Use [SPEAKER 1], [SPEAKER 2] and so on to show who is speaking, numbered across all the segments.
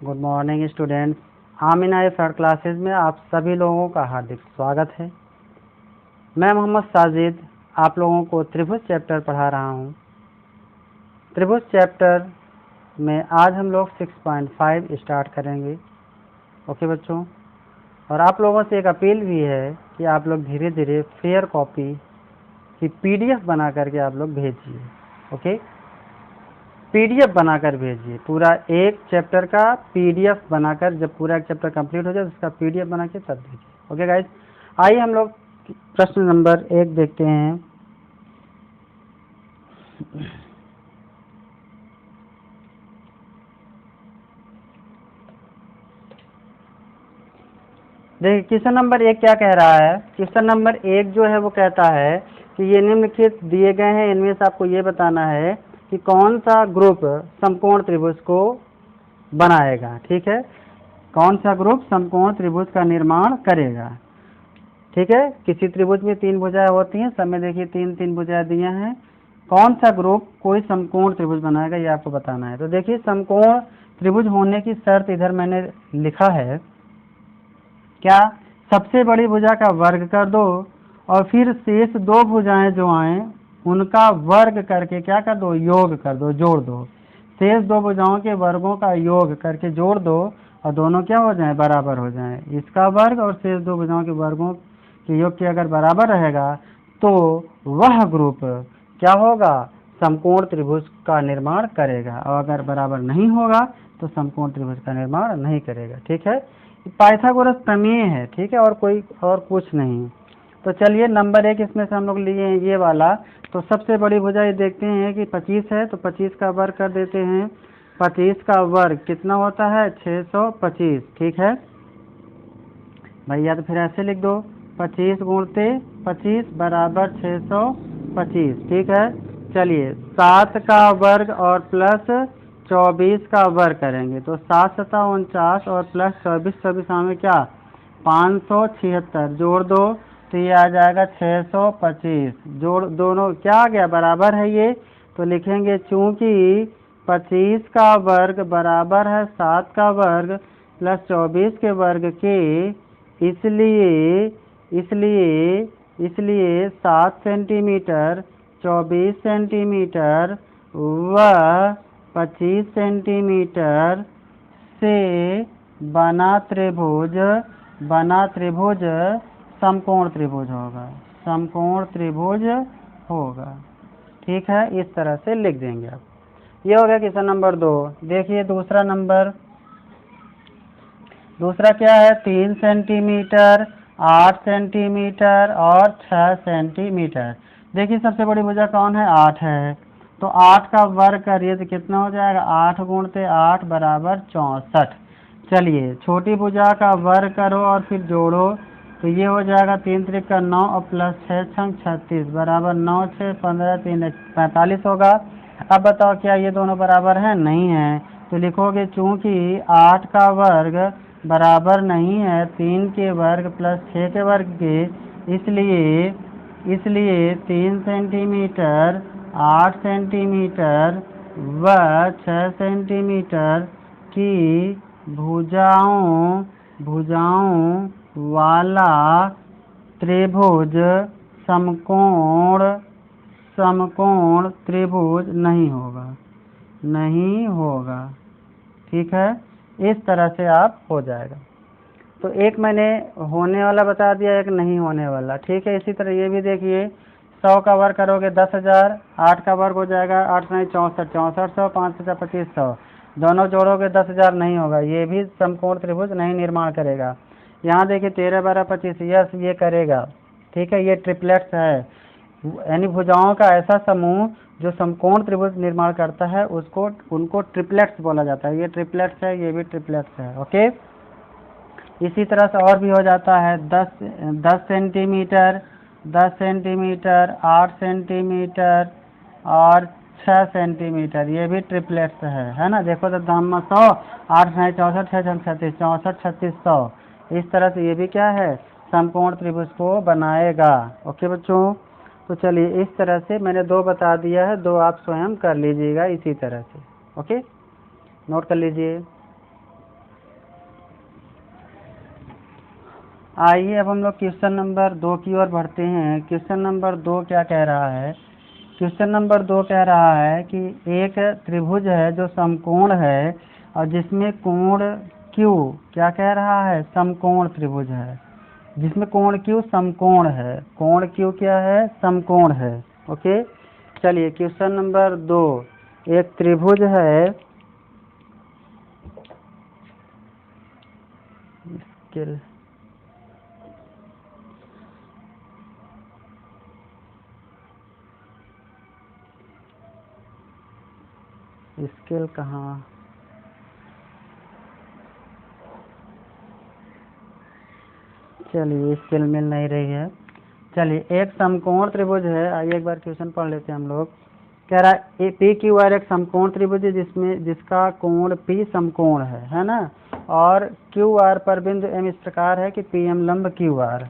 [SPEAKER 1] Good morning students. Amina third classes में आप सभी लोगों का हार्दिक स्वागत है। मैं मोहम्मद साजिद आप लोगों को त्रिभुज चैप्टर पढ़ा रहा हूँ। त्रिभुज चैप्टर में आज हम लोग 6.5 स्टार्ट करेंगे। ओके बच्चों, और आप लोगों से एक अपील भी है कि आप लोग धीरे धीरे फेयर कॉपी की PDF बना करके आप लोग भेजिए। ओके, PDF बनाकर भेजिए, पूरा एक चैप्टर का PDF बनाकर, जब पूरा एक चैप्टर कंप्लीट हो जाए उसका PDF बना के तब भेजिए। ओके गाइज, आइए हम लोग प्रश्न नंबर 1 देखते हैं। देखिए क्वेश्चन नंबर 1 क्या कह रहा है। क्वेश्चन नंबर 1 जो है वो कहता है कि ये निम्नलिखित दिए गए हैं, इनमें से आपको ये बताना है कि कौन सा ग्रुप समकोण त्रिभुज को बनाएगा। ठीक है, कौन सा ग्रुप समकोण त्रिभुज का निर्माण करेगा। ठीक है, किसी त्रिभुज में 3 भुजाएं होती हैं, सब में देखिए 3 भुजाएं दिए हैं। कौन सा ग्रुप कोई समकोण त्रिभुज बनाएगा ये आपको बताना है। तो देखिए समकोण त्रिभुज होने की शर्त इधर मैंने लिखा है, क्या, सबसे बड़ी भुजा का वर्ग कर दो और फिर शेष 2 भुजाएं जो आए उनका वर्ग करके क्या कर दो, योग कर दो, जोड़ दो। शेष 2 भुजाओं के वर्गों का योग करके जोड़ दो और दोनों क्या हो जाएं, बराबर हो जाएं। इसका वर्ग और शेष 2 भुजाओं के वर्गों के योग के अगर बराबर रहेगा तो वह ग्रुप क्या होगा, समकोण त्रिभुज का निर्माण करेगा, और अगर बराबर नहीं होगा तो समकोण त्रिभुज का निर्माण नहीं करेगा। ठीक है, पाइथागोरस प्रमेय है। ठीक है, और कुछ नहीं। तो चलिए नंबर 1 इसमें से हम लोग लिए हैं ये वाला। तो सबसे बड़ी भुजा ये देखते हैं कि 25 है, तो 25 का वर्ग कर देते हैं। 25 का वर्ग कितना होता है, 625। ठीक है भैया, तो फिर ऐसे लिख दो 25 गुणते 25 बराबर 625। ठीक है, चलिए 7 का वर्ग और प्लस 24 का वर्ग करेंगे तो 7 7 49 और प्लस 24 24 में क्या 576, जोड़ दो तो ये आ जाएगा 625। जोड़ दोनों क्या आ गया, बराबर है ये। तो लिखेंगे चूंकि 25 का वर्ग बराबर है 7 का वर्ग प्लस 24 के वर्ग के, इसलिए 7 सेंटीमीटर 24 सेंटीमीटर व 25 सेंटीमीटर से बना त्रिभुज समकोण त्रिभुज होगा, समकोण त्रिभुज होगा। ठीक है, इस तरह से लिख देंगे आप। ये हो गया क्वेश्चन नंबर 2। देखिए दूसरा क्या है, 3 सेंटीमीटर 8 सेंटीमीटर और 6 सेंटीमीटर। देखिए सबसे बड़ी भुजा कौन है, 8 है। तो 8 का वर्ग करिए तो कितना हो जाएगा, 8 गुणते 8 बराबर 64। चलिए छोटी भुजा का वर्ग करो और फिर जोड़ो तो ये हो जाएगा 3 त्रिक का 9 और प्लस 6 छंग 36 बराबर 9 6 15 3 45 होगा। अब बताओ क्या ये दोनों बराबर हैं, नहीं है। तो लिखोगे चूंकि 8 का वर्ग बराबर नहीं है 3 के वर्ग प्लस 6 के वर्ग के, इसलिए 3 सेंटीमीटर 8 सेंटीमीटर व 6 सेंटीमीटर की भुजाओं वाला त्रिभुज समकोण त्रिभुज नहीं होगा। ठीक है, इस तरह से आप हो जाएगा। तो एक मैंने होने वाला बता दिया, एक नहीं होने वाला। ठीक है, इसी तरह ये भी देखिए 100 का वर्ग करोगे 10,000, 8 का वर्ग हो जाएगा 8 नहीं 64 6400, 5 50 2500, दोनों जोड़ोगे 10,000 नहीं होगा, ये भी समकोण त्रिभुज नहीं निर्माण करेगा। यहाँ देखिए 13 12 25, यस ये करेगा। ठीक है, ये ट्रिपलेट्स है, यानी भुजाओं का ऐसा समूह जो समकोण त्रिभुज निर्माण करता है उनको ट्रिपलेट्स बोला जाता है। ये ट्रिपलेट्स है, ये भी ट्रिपलेट्स है। ओके, इसी तरह से और भी हो जाता है 10 सेंटीमीटर 8 सेंटीमीटर और 6 सेंटीमीटर, ये भी ट्रिपलेट्स है ना। देखो तो दाम 100 8 नहीं 64 6 36 64 3600, इस तरह से ये भी क्या है, समकोण त्रिभुज को बनाएगा। ओके बच्चों, तो चलिए इस तरह से मैंने 2 बता दिया है, 2 आप स्वयं कर लीजिएगा इसी तरह से। ओके, नोट कर लीजिए। आइए अब हम लोग क्वेश्चन नंबर 2 की ओर बढ़ते हैं। क्वेश्चन नंबर 2 क्या कह रहा है? क्वेश्चन नंबर 2 कह रहा है कि एक त्रिभुज है जो समकोण है और जिसमें कोण Q, क्या कह रहा है? समकोण त्रिभुज है जिसमें कोण Q समकोण है। कोण Q क्या है? समकोण है। ओके, चलिए क्वेश्चन नंबर 2, एक त्रिभुज है, स्केल स्केल कहाँ? चलिए स्केल मिल नहीं रही है। चलिए एक समकोण त्रिभुज है। आइए एक बार क्वेश्चन पढ़ लेते हैं हम लोग। कह रहा है पी क्यू आर एक समकोण त्रिभुज है जिसका कोण पी समकोण है ना, और क्यू आर पर बिंदु एम इस प्रकार है कि पी एम लंब क्यू आर।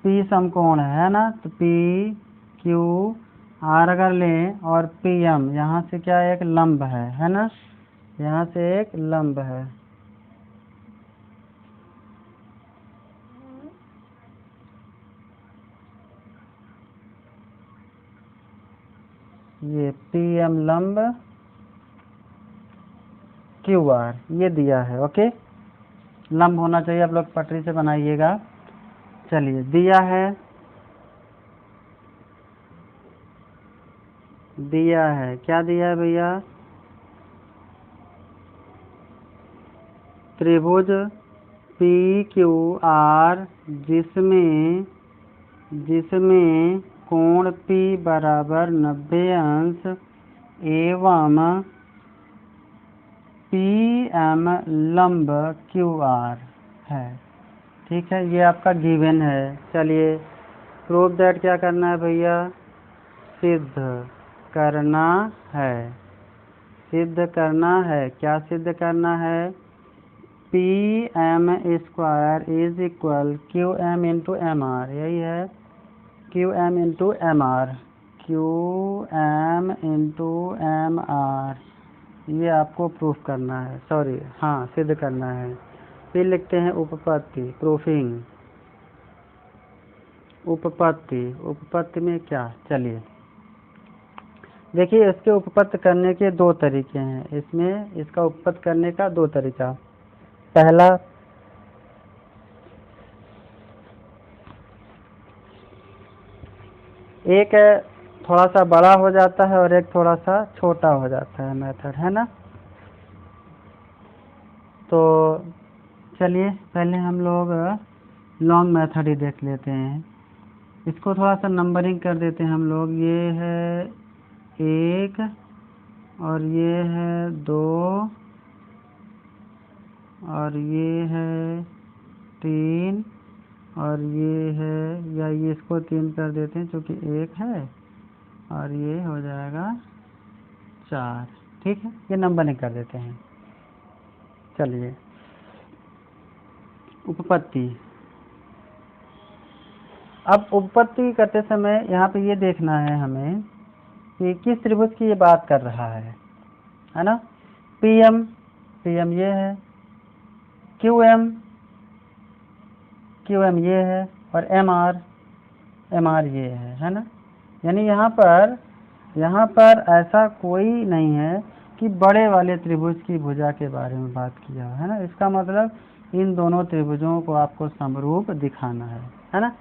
[SPEAKER 1] पी समकोण है ना, तो पी क्यू आर अगर लें और पी एम यहाँ से क्या एक लंब है ना, यहाँ से एक लंब है। ये पी एम लंब क्यू आर ये दिया है। ओके, लंब होना चाहिए, आप लोग पटरी से बनाइएगा। चलिए दिया है, दिया है, क्या दिया है भैया? त्रिभुज पी क्यू आर जिसमें जिसमें कोण P बराबर 90 अंश एवं पी एम लंब क्यू आर है। ठीक है, ये आपका गिवन है। चलिए प्रूफ दैट क्या करना है भैया? सिद्ध करना है, सिद्ध करना है। क्या सिद्ध करना है? P M square is equal Q M into M R, यही है, Q M into M R, Q M into M R, ये आपको प्रूफ करना है, सॉरी हाँ सिद्ध करना है। फिर लिखते हैं उपपत्ति, प्रूफिंग। उपपत्ति, उपपत्ति में क्या? चलिए देखिए, इसके उपपत्ति करने के दो तरीके हैं। इसमें इसका उपपत्ति करने का दो तरीका। पहला, एक थोड़ा सा बड़ा हो जाता है और एक थोड़ा सा छोटा हो जाता है मेथड, है ना। तो चलिए पहले हम लोग लॉन्ग मेथड ही देख लेते हैं। इसको थोड़ा सा नंबरिंग कर देते हैं हम लोग। ये है 1 और ये है 2 और ये है 3 और ये है, या ये इसको 3 कर देते हैं क्योंकि 1 है, और ये हो जाएगा 4। ठीक है, ये नंबरिंग कर देते हैं। चलिए उपपत्ति। अब उपपत्ति करते समय यहाँ पे ये देखना है हमें कि किस त्रिभुज की ये बात कर रहा है ना। पीएम, पीएम ये है, क्यूएम, क्यूएम ये है, और एमआर, एमआर ये है ना। यानी यहाँ पर ऐसा कोई नहीं है कि बड़े वाले त्रिभुज की भुजा के बारे में बात किया है ना। इसका मतलब इन दोनों त्रिभुजों को आपको समरूप दिखाना है ना।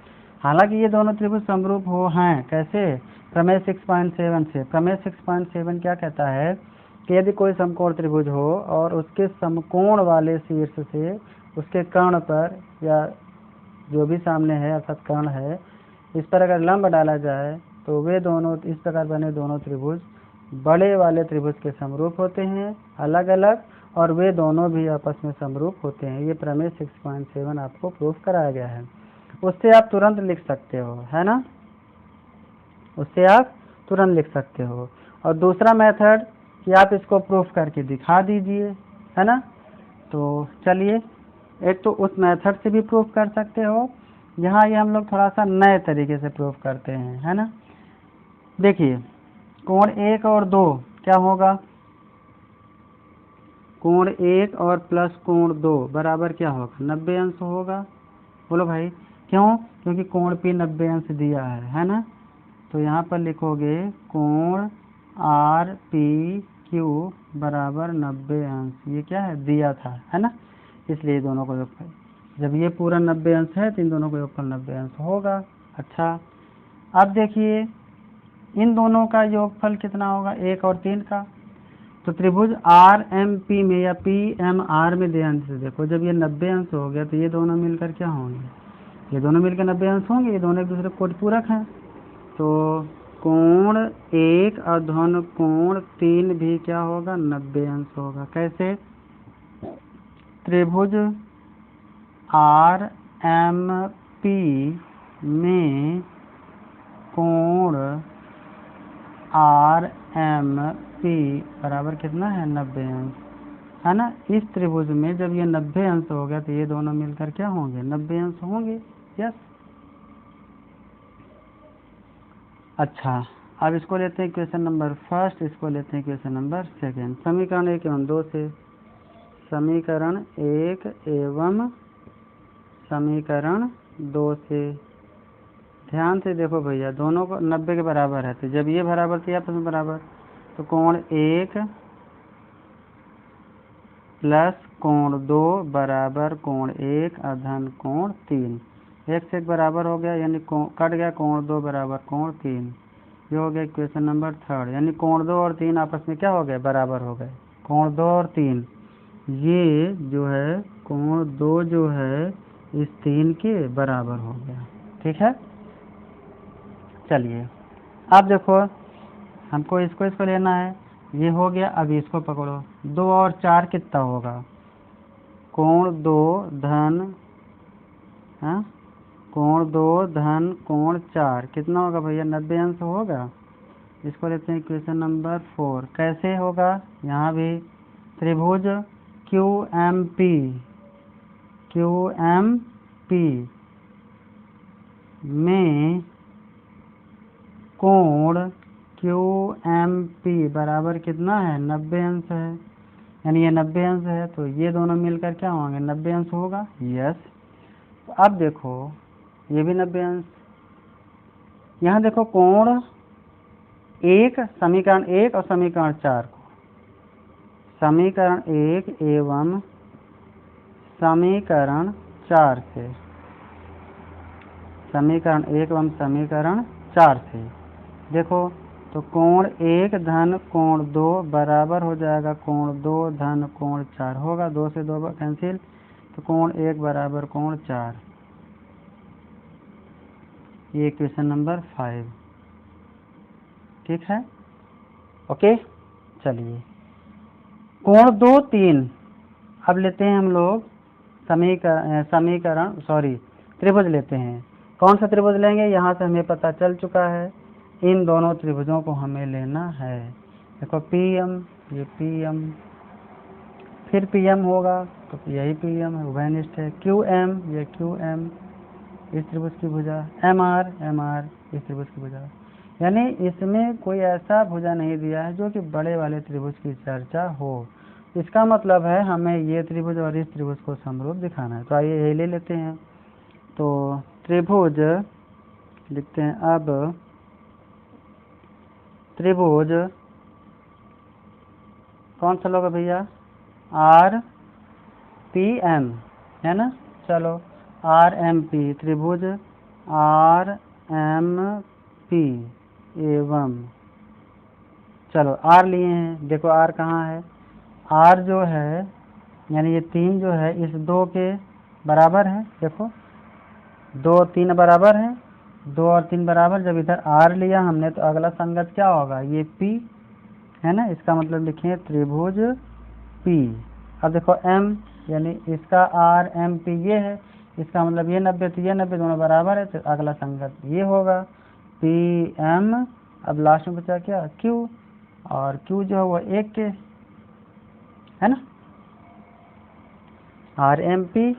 [SPEAKER 1] हालांकि ये दोनों त्रिभुज समरूप हो हैं, कैसे? प्रमेय 6.7 से। प्रमेय 6.7 क्या कहता है कि यदि कोई समकोण त्रिभुज हो और उसके समकोण वाले शीर्ष से उसके कर्ण पर, या जो भी सामने है अर्थात कर्ण है, इस पर अगर लंब डाला जाए तो वे दोनों इस प्रकार बने दोनों त्रिभुज बड़े वाले त्रिभुज के समरूप होते हैं अलग अलग, और वे दोनों भी आपस में समरूप होते हैं। ये प्रमेय 6.7 आपको प्रूफ कराया गया है। उससे आप तुरंत लिख सकते हो, है ना, उससे आप तुरंत लिख सकते हो। और दूसरा मेथड कि आप इसको प्रूफ करके दिखा दीजिए, है ना। तो चलिए, एक तो उस मेथड से भी प्रूफ कर सकते हो, यहाँ ये हम लोग थोड़ा सा नए तरीके से प्रूफ करते हैं, है ना। देखिए कोण 1 और 2 क्या होगा, कोण 1 और प्लस कोण 2 बराबर क्या होगा, 90 अंश होगा। बोलो भाई क्यों, क्योंकि कोण P 90 अंश दिया है ना। तो यहाँ पर लिखोगे कोण RPQ बराबर 90 अंश, ये क्या है दिया था, है ना, इसलिए दोनों को योगफल, जब ये पूरा 90 अंश है तो इन दोनों को योगफल 90 अंश होगा। अच्छा अब देखिए इन दोनों का योगफल कितना होगा, 1 और 3 का। तो त्रिभुज RMP में या PMR में ध्यान से देखो, जब ये 90 अंश हो गया तो ये दोनों मिलकर क्या होंगे, ये दोनों मिलकर 90 अंश होंगे, ये दोनों एक दूसरे को पूरक हैं। तो कोण 1 और धन कोण 3 भी क्या होगा, 90 अंश होगा। कैसे, त्रिभुज RMP में कोण RMP बराबर कितना है, 90 अंश, है ना। इस त्रिभुज में जब ये 90 अंश हो गया तो ये दोनों मिलकर क्या होंगे, 90 अंश होंगे। यस। अच्छा अब इसको लेते हैं क्वेश्चन नंबर फर्स्ट, इसको लेते हैं क्वेश्चन नंबर सेकेंड। समीकरण 1 एवं 2 से, समीकरण 1 एवं समीकरण 2 से ध्यान से देखो भैया, दोनों को 90 के बराबर है, तो जब ये बराबर तो आपस में बराबर, तो कोण 1 प्लस कोण 2 बराबर कोण 1 अधन कोण 3, एक से एक बराबर हो गया, यानी कट गया, कोण 2 बराबर कोण 3, ये हो गया इक्वेशन नंबर थर्ड। यानी कोण 2 और 3 आपस में क्या हो गए, बराबर हो गए। कोण 2 और 3, ये जो है कोण 2 जो है इस 3 के बराबर हो गया, ठीक है। चलिए अब देखो हमको इसको लेना है, ये हो गया। अभी इसको पकड़ो, 2 और 4 कितना होगा, कोण 2 धन, हाँ कोण 2 धन कोण 4 कितना होगा भैया, 90 अंश होगा। इसको लेते हैं क्वेश्चन नंबर 4। कैसे होगा, यहाँ भी त्रिभुज QMP में कोण QMP बराबर कितना है, 90 अंश है, यानी ये 90 अंश है, तो ये दोनों मिलकर क्या होंगे, 90 अंश होगा। यस। तो अब देखो ये भी 90 अंश, यहाँ देखो कोण 1 समीकरण 1 और समीकरण 4 को, समीकरण 1 एवं समीकरण 4 से, समीकरण 1 एवं समीकरण 4 से देखो, तो कोण 1 धन कोण 2 बराबर हो जाएगा कोण 2 धन कोण 4 होगा, 2 से 2 कैंसिल, तो कोण 1 बराबर कोण 4, ये क्वेश्चन नंबर 5, ठीक है। ओके चलिए कोण 2 3, अब लेते हैं हम लोग समीकरण त्रिभुज लेते हैं। कौन सा त्रिभुज लेंगे, यहाँ से हमें पता चल चुका है, इन दोनों त्रिभुजों को हमें लेना है। देखो PM, ये PM, फिर PM होगा तो यही PM है, उभयनिष्ठ है। QM, ये QM, इस त्रिभुज की भुजा। MR इस त्रिभुज की भुजा, यानी इसमें कोई ऐसा भुजा नहीं दिया है जो कि बड़े वाले त्रिभुज की चर्चा हो। इसका मतलब है हमें ये त्रिभुज और इस त्रिभुज को समरूप दिखाना है, तो आइए ये ले लेते हैं। तो त्रिभुज लिखते हैं, अब त्रिभुज कौन सा लोगे भैया, RPM, है ना। चलो RMP, त्रिभुज RMP एवं, चलो R लिए हैं, देखो R कहाँ है, R जो है यानी ये 3 जो है इस 2 के बराबर है। देखो 2 और 3 बराबर है, 2 और 3 बराबर, जब इधर R लिया हमने तो अगला संगत क्या होगा, ये P, है ना। इसका मतलब लिखें त्रिभुज P। अब देखो M, यानी इसका RMP ये है, इसका मतलब ये 90 तो ये 90 दोनों बराबर है, तो अगला संगत ये होगा PM। अब लास्ट में बचा क्या, Q, और Q जो है वो 1 के, है ना। RMP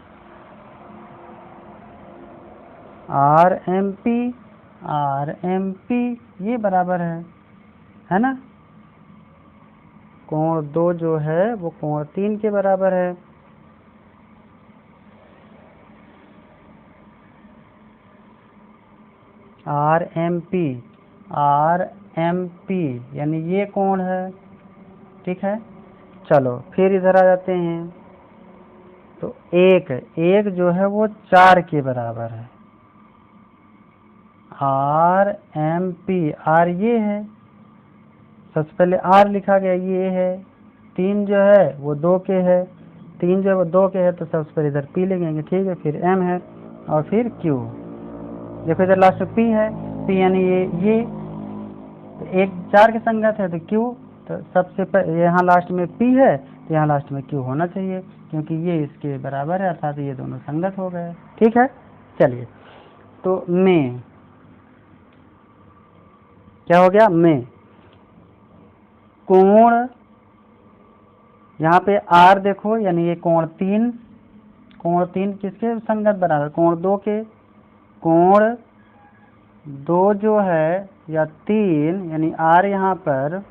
[SPEAKER 1] आर एम पी ये बराबर है ना। कोण 2 जो है वो कोण 3 के बराबर है। आर एम पी यानी ये कोण है, ठीक है। चलो फिर इधर आ जाते हैं, तो एक जो है वो 4 के बराबर है। आर एम पी, आर ये है, सबसे पहले आर लिखा गया, ये है। 3 जो है वो 2 के है, 3 जो है वो 2 के है, तो सबसे पहले इधर पी लेंगे, ठीक है। फिर एम है और फिर क्यू। देखो इधर लास्ट में पी है, पी यानी ये तो एक 4 के संगत है, तो क्यू, तो सबसे पहले यहाँ लास्ट में पी है, तो यहाँ लास्ट में क्यू होना चाहिए, क्योंकि ये इसके बराबर है, अर्थात ये दोनों संगत हो गए, ठीक है। चलिए, तो में क्या हो गया, में कोण, यहाँ पे आर देखो, यानी ये कोण 3, कोण 3 किसके संगत बराबर, कोण 2 के। कोण 2 जो है या 3 यानी आर यहाँ पर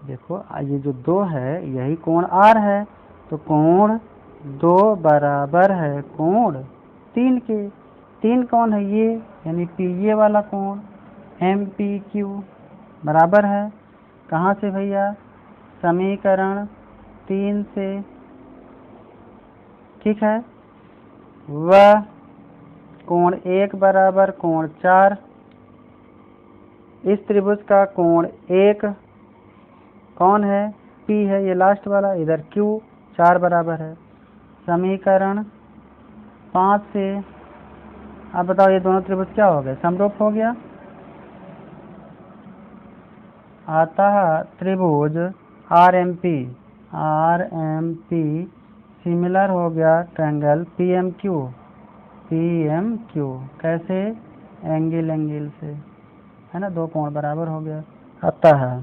[SPEAKER 1] देखो, ये जो 2 है यही कोण आर है, तो कोण 2 बराबर है कोण 3 के। 3 कौन है, ये यानी पी, ये वाला कोण एम पी क्यू बराबर है, कहाँ से भैया, समीकरण 3 से, ठीक है। वह कोण 1 बराबर कोण 4, इस त्रिभुज का कोण 1 कौन है, P है, ये लास्ट वाला, इधर Q 4 बराबर है। समीकरण 5 से अब बताओ ये दोनों त्रिभुज क्या हो गए, समरूप हो गया। अतः त्रिभुज आर एम पी सिमिलर हो गया ट्रायंगल पी एम क्यू। कैसे, एंगल से, है ना, 2 कोण बराबर हो गया। अतः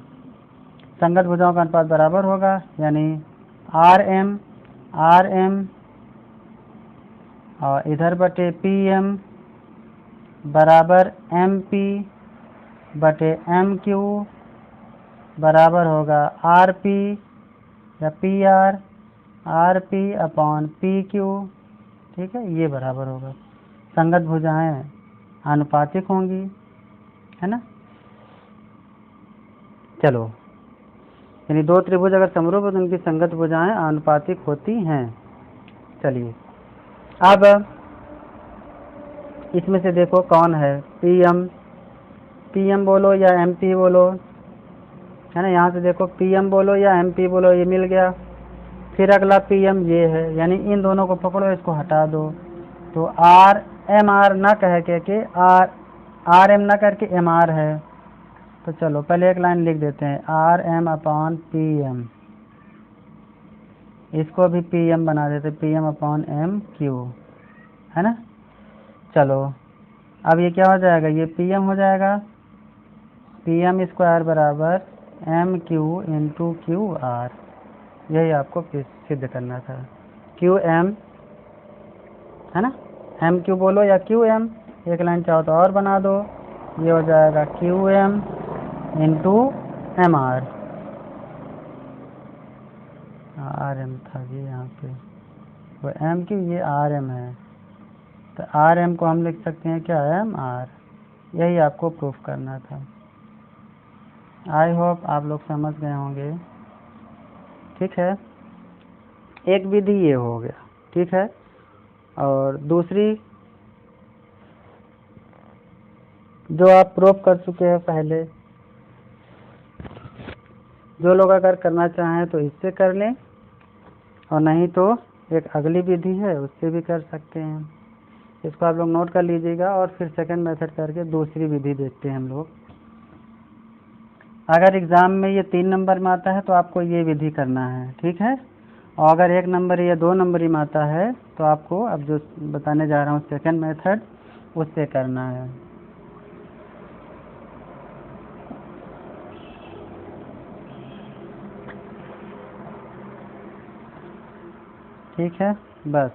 [SPEAKER 1] संगत भुजाओं का अनुपात बराबर होगा, यानी आर एम और इधर बटे पी एम बराबर एम पी बटे एम क्यू बराबर होगा आर पी या P R P upon P Q, ठीक है, ये बराबर होगा। संगत भुजाएं आनुपातिक होंगी, है ना। चलो, यानी 2 त्रिभुज अगर समरूप है तो उनकी संगत भुजाएं आनुपातिक होती हैं। चलिए, अब इसमें से देखो कौन है, पीएम बोलो या एमपी बोलो, है ना। यहाँ से देखो पीएम बोलो या एमपी बोलो, ये मिल गया। फिर अगला पीएम ये है, यानी इन दोनों को पकड़ो, इसको हटा दो, तो आर एम आर ना कह के आर एम ना करके एम आर है। तो चलो पहले एक लाइन लिख देते हैं, R M upon P M, इसको भी पी एम बना देते, P M upon M Q, है ना। चलो अब ये क्या हो जाएगा, ये पी एम हो जाएगा, पी एम स्क्वायर बराबर M Q into Q R, यही आपको सिद्ध करना था। क्यू एम, है ना, एम क्यू बोलो या क्यू एम, एक लाइन चाहो तो और बना दो, ये हो जाएगा Q M into M R M था जी यहाँ पे, वो एम क्यू, ये आर एम है, तो आर एम को हम लिख सकते हैं क्या, एम आर, यही आपको प्रूफ करना था। आई होप आप लोग समझ गए होंगे, ठीक है। एक विधि ये हो गया, ठीक है। और दूसरी जो आप प्रूफ कर चुके हैं पहले, जो लोग अगर करना चाहें तो इससे कर लें, और नहीं तो एक अगली विधि है उससे भी कर सकते हैं। इसको आप लोग नोट कर लीजिएगा, और फिर सेकंड मेथड करके दूसरी विधि देखते हैं हम लोग। अगर एग्ज़ाम में ये 3 नंबर में आता है तो आपको ये विधि करना है, ठीक है। और अगर 1 नंबर या 2 नंबर में आता है तो आपको अब जो बताने जा रहा हूँ सेकंड मेथड, उससे करना है। ठीक है, बस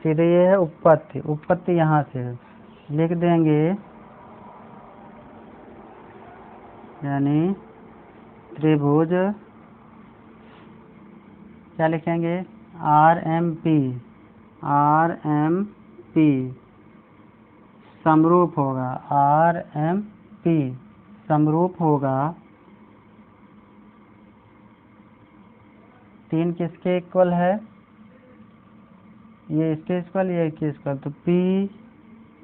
[SPEAKER 1] सीधे ये है उपपत्ति, उपपत्ति यहाँ से लिख देंगे, यानी त्रिभुज क्या लिखेंगे, RMP, RMP समरूप होगा, RMP समरूप होगा 3 किसके इक्वल है, ये इसके इक्वल, ये इसके इक्वल, तो P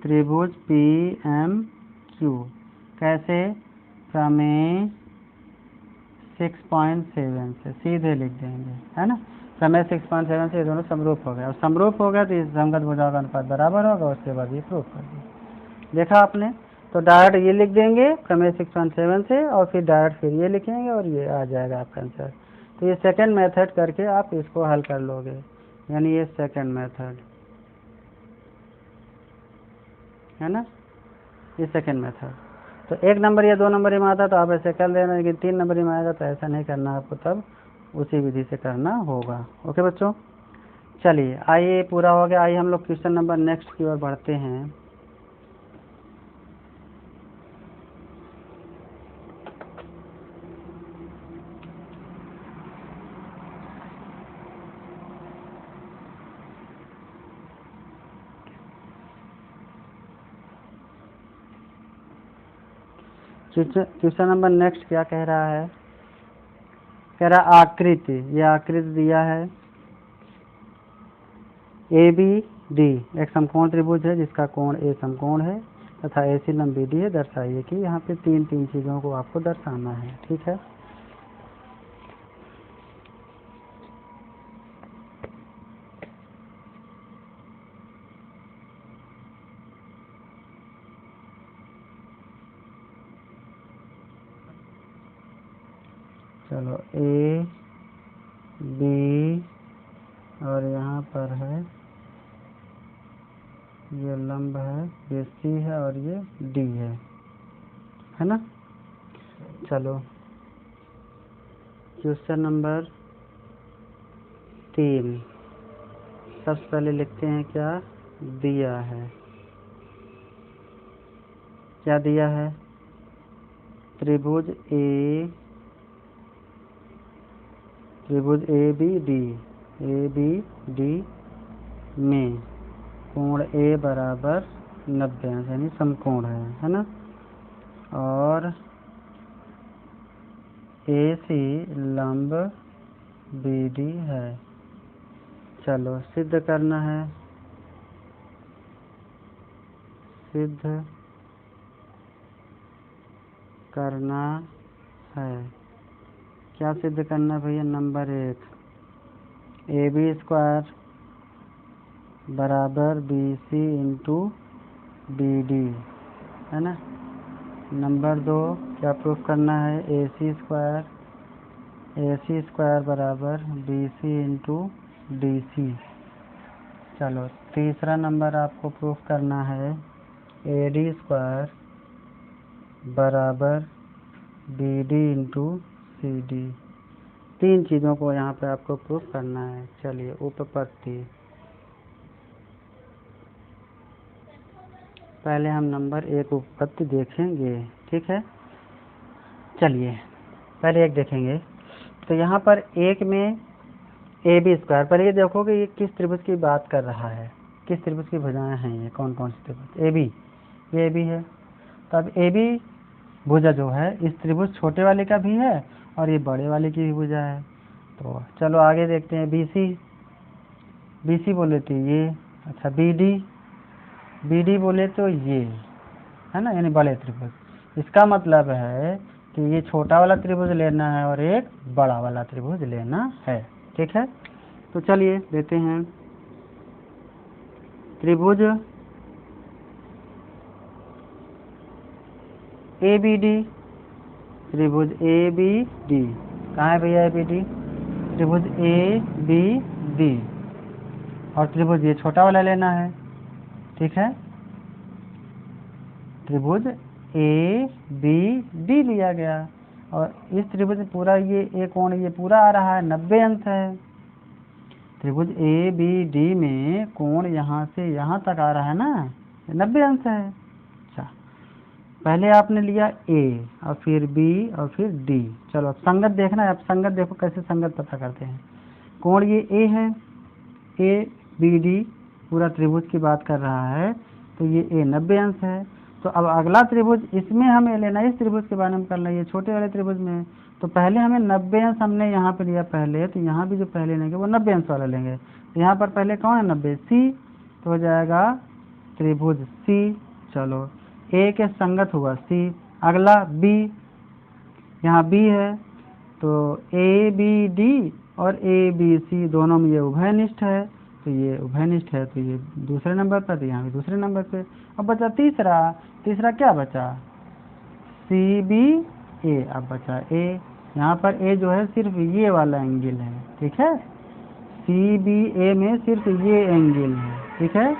[SPEAKER 1] त्रिभुज PMQ कैसे, प्रमेय 6.7 से सीधे लिख देंगे, है ना। प्रमेय 6.7 से ये दोनों समरूप हो गए, और समरूप हो गया तो इस समगत भुजाओं का अनुपात बराबर होगा, उसके बाद ये प्रूफ कर दिया। देखा आपने, तो डायरेक्ट ये लिख देंगे प्रमेय 6.7 से, और फिर डायरेक्ट फिर ये लिखेंगे और ये आ जाएगा आपका आंसर। तो ये सेकंड मेथड करके आप इसको हल कर लोगे, यानी ये सेकंड मेथड है ना, ये सेकंड मेथड। तो 1 नंबर या 2 नंबर में आता तो आप ऐसे कर लेना, लेकिन 3 नंबर में आएगा तो ऐसा नहीं करना आपको, तब उसी विधि से करना होगा। ओके बच्चों, चलिए आइए, पूरा हो गया। आइए हम लोग क्वेश्चन नंबर नेक्स्ट की ओर बढ़ते हैं। क्वेश्चन नंबर नेक्स्ट क्या कह रहा है, कह रहा आकृति, ये आकृति दिया है ABD एक समकोण त्रिभुज है जिसका कोण A समकोण है तथा AC लंबी D है। दर्शाइए कि यहाँ पे तीन चीज़ों को आपको दर्शाना है, ठीक है। चलो A B और यहाँ पर है, ये लंब है, ये C है और ये D है ना। चलो क्वेश्चन नंबर 3 सबसे पहले लिखते हैं क्या दिया है, क्या दिया है, त्रिभुज ABD में कोण A बराबर 90 अंश यानी समकोण है ना, और AC लंब BD है। चलो सिद्ध करना है, सिद्ध करना है, क्या सिद्ध करना है भैया, नंबर 1 AB स्क्वायर बराबर BC इंटू BD है ना। नंबर 2 क्या प्रूफ करना है, AC स्क्वायर बराबर BC इंटू DC। चलो तीसरा नंबर आपको प्रूफ करना है AD स्क्वायर बराबर BD इंटू CD। 3 चीज़ों को यहाँ पे आपको प्रूफ करना है। चलिए उपपत्ति, पहले हम नंबर 1 उपपत्ति देखेंगे, ठीक है। चलिए पहले 1 देखेंगे, तो यहाँ पर 1 में AB स्क्वायर, पहले ये देखो कि ये किस त्रिभुज की बात कर रहा है, किस त्रिभुज की भुजाएं हैं, ये कौन कौन सी त्रिभुज, AB, ये AB है। तो अब AB भुजा जो है इस त्रिभुज छोटे वाले का भी है और ये बड़े वाले की भी भुजा है। तो चलो आगे देखते हैं, BC बोले तो ये, अच्छा BD बोले तो ये है ना, यानी बड़े त्रिभुज। इसका मतलब है कि ये छोटा वाला त्रिभुज लेना है और एक बड़ा वाला त्रिभुज लेना है, ठीक है। तो चलिए देते हैं, त्रिभुज ABD, त्रिभुज ABD कहाँ है भैया ABD, त्रिभुज ABD, और त्रिभुज ये छोटा वाला लेना है, ठीक है। त्रिभुज ABD लिया गया और इस त्रिभुज पूरा ये कोण ये पूरा आ रहा है 90 अंश है। त्रिभुज ए बी डी में कोण यहाँ से यहाँ तक आ रहा है ना, 90 अंश है। अच्छा, पहले आपने लिया ए और फिर बी और फिर डी। चलो अब संगत देखना है। अब संगत देखो कैसे संगत पता करते हैं। कोण ये ए है, ए बी डी पूरा त्रिभुज की बात कर रहा है, तो ये ए 90 अंश है। तो अब अगला त्रिभुज इसमें हमें लेना है, इस त्रिभुज के बारे में करना है, ये छोटे वाले त्रिभुज में। तो पहले हमें 90 अंश हमने यहाँ पे लिया पहले, तो यहाँ भी जो पहले लेंगे वो 90 अंश वाला लेंगे। तो यहाँ पर पहले कौन है 90, सी, तो हो जाएगा त्रिभुज सी। चलो ए के संगत हुआ सी। अगला बी, यहाँ बी है, तो ए बी डी और ए बी सी दोनों में ये उभयनिष्ठ है, तो ये उभयनिष्ठ है, तो ये दूसरे नंबर पर, तो यहाँ भी दूसरे नंबर पे। अब बचा तीसरा, तीसरा क्या बचा, सी बी ए। अब बचा ए, यहाँ पर ए जो है सिर्फ ये वाला एंगल है, ठीक है, सी बी ए में सिर्फ ये एंगल है, ठीक है।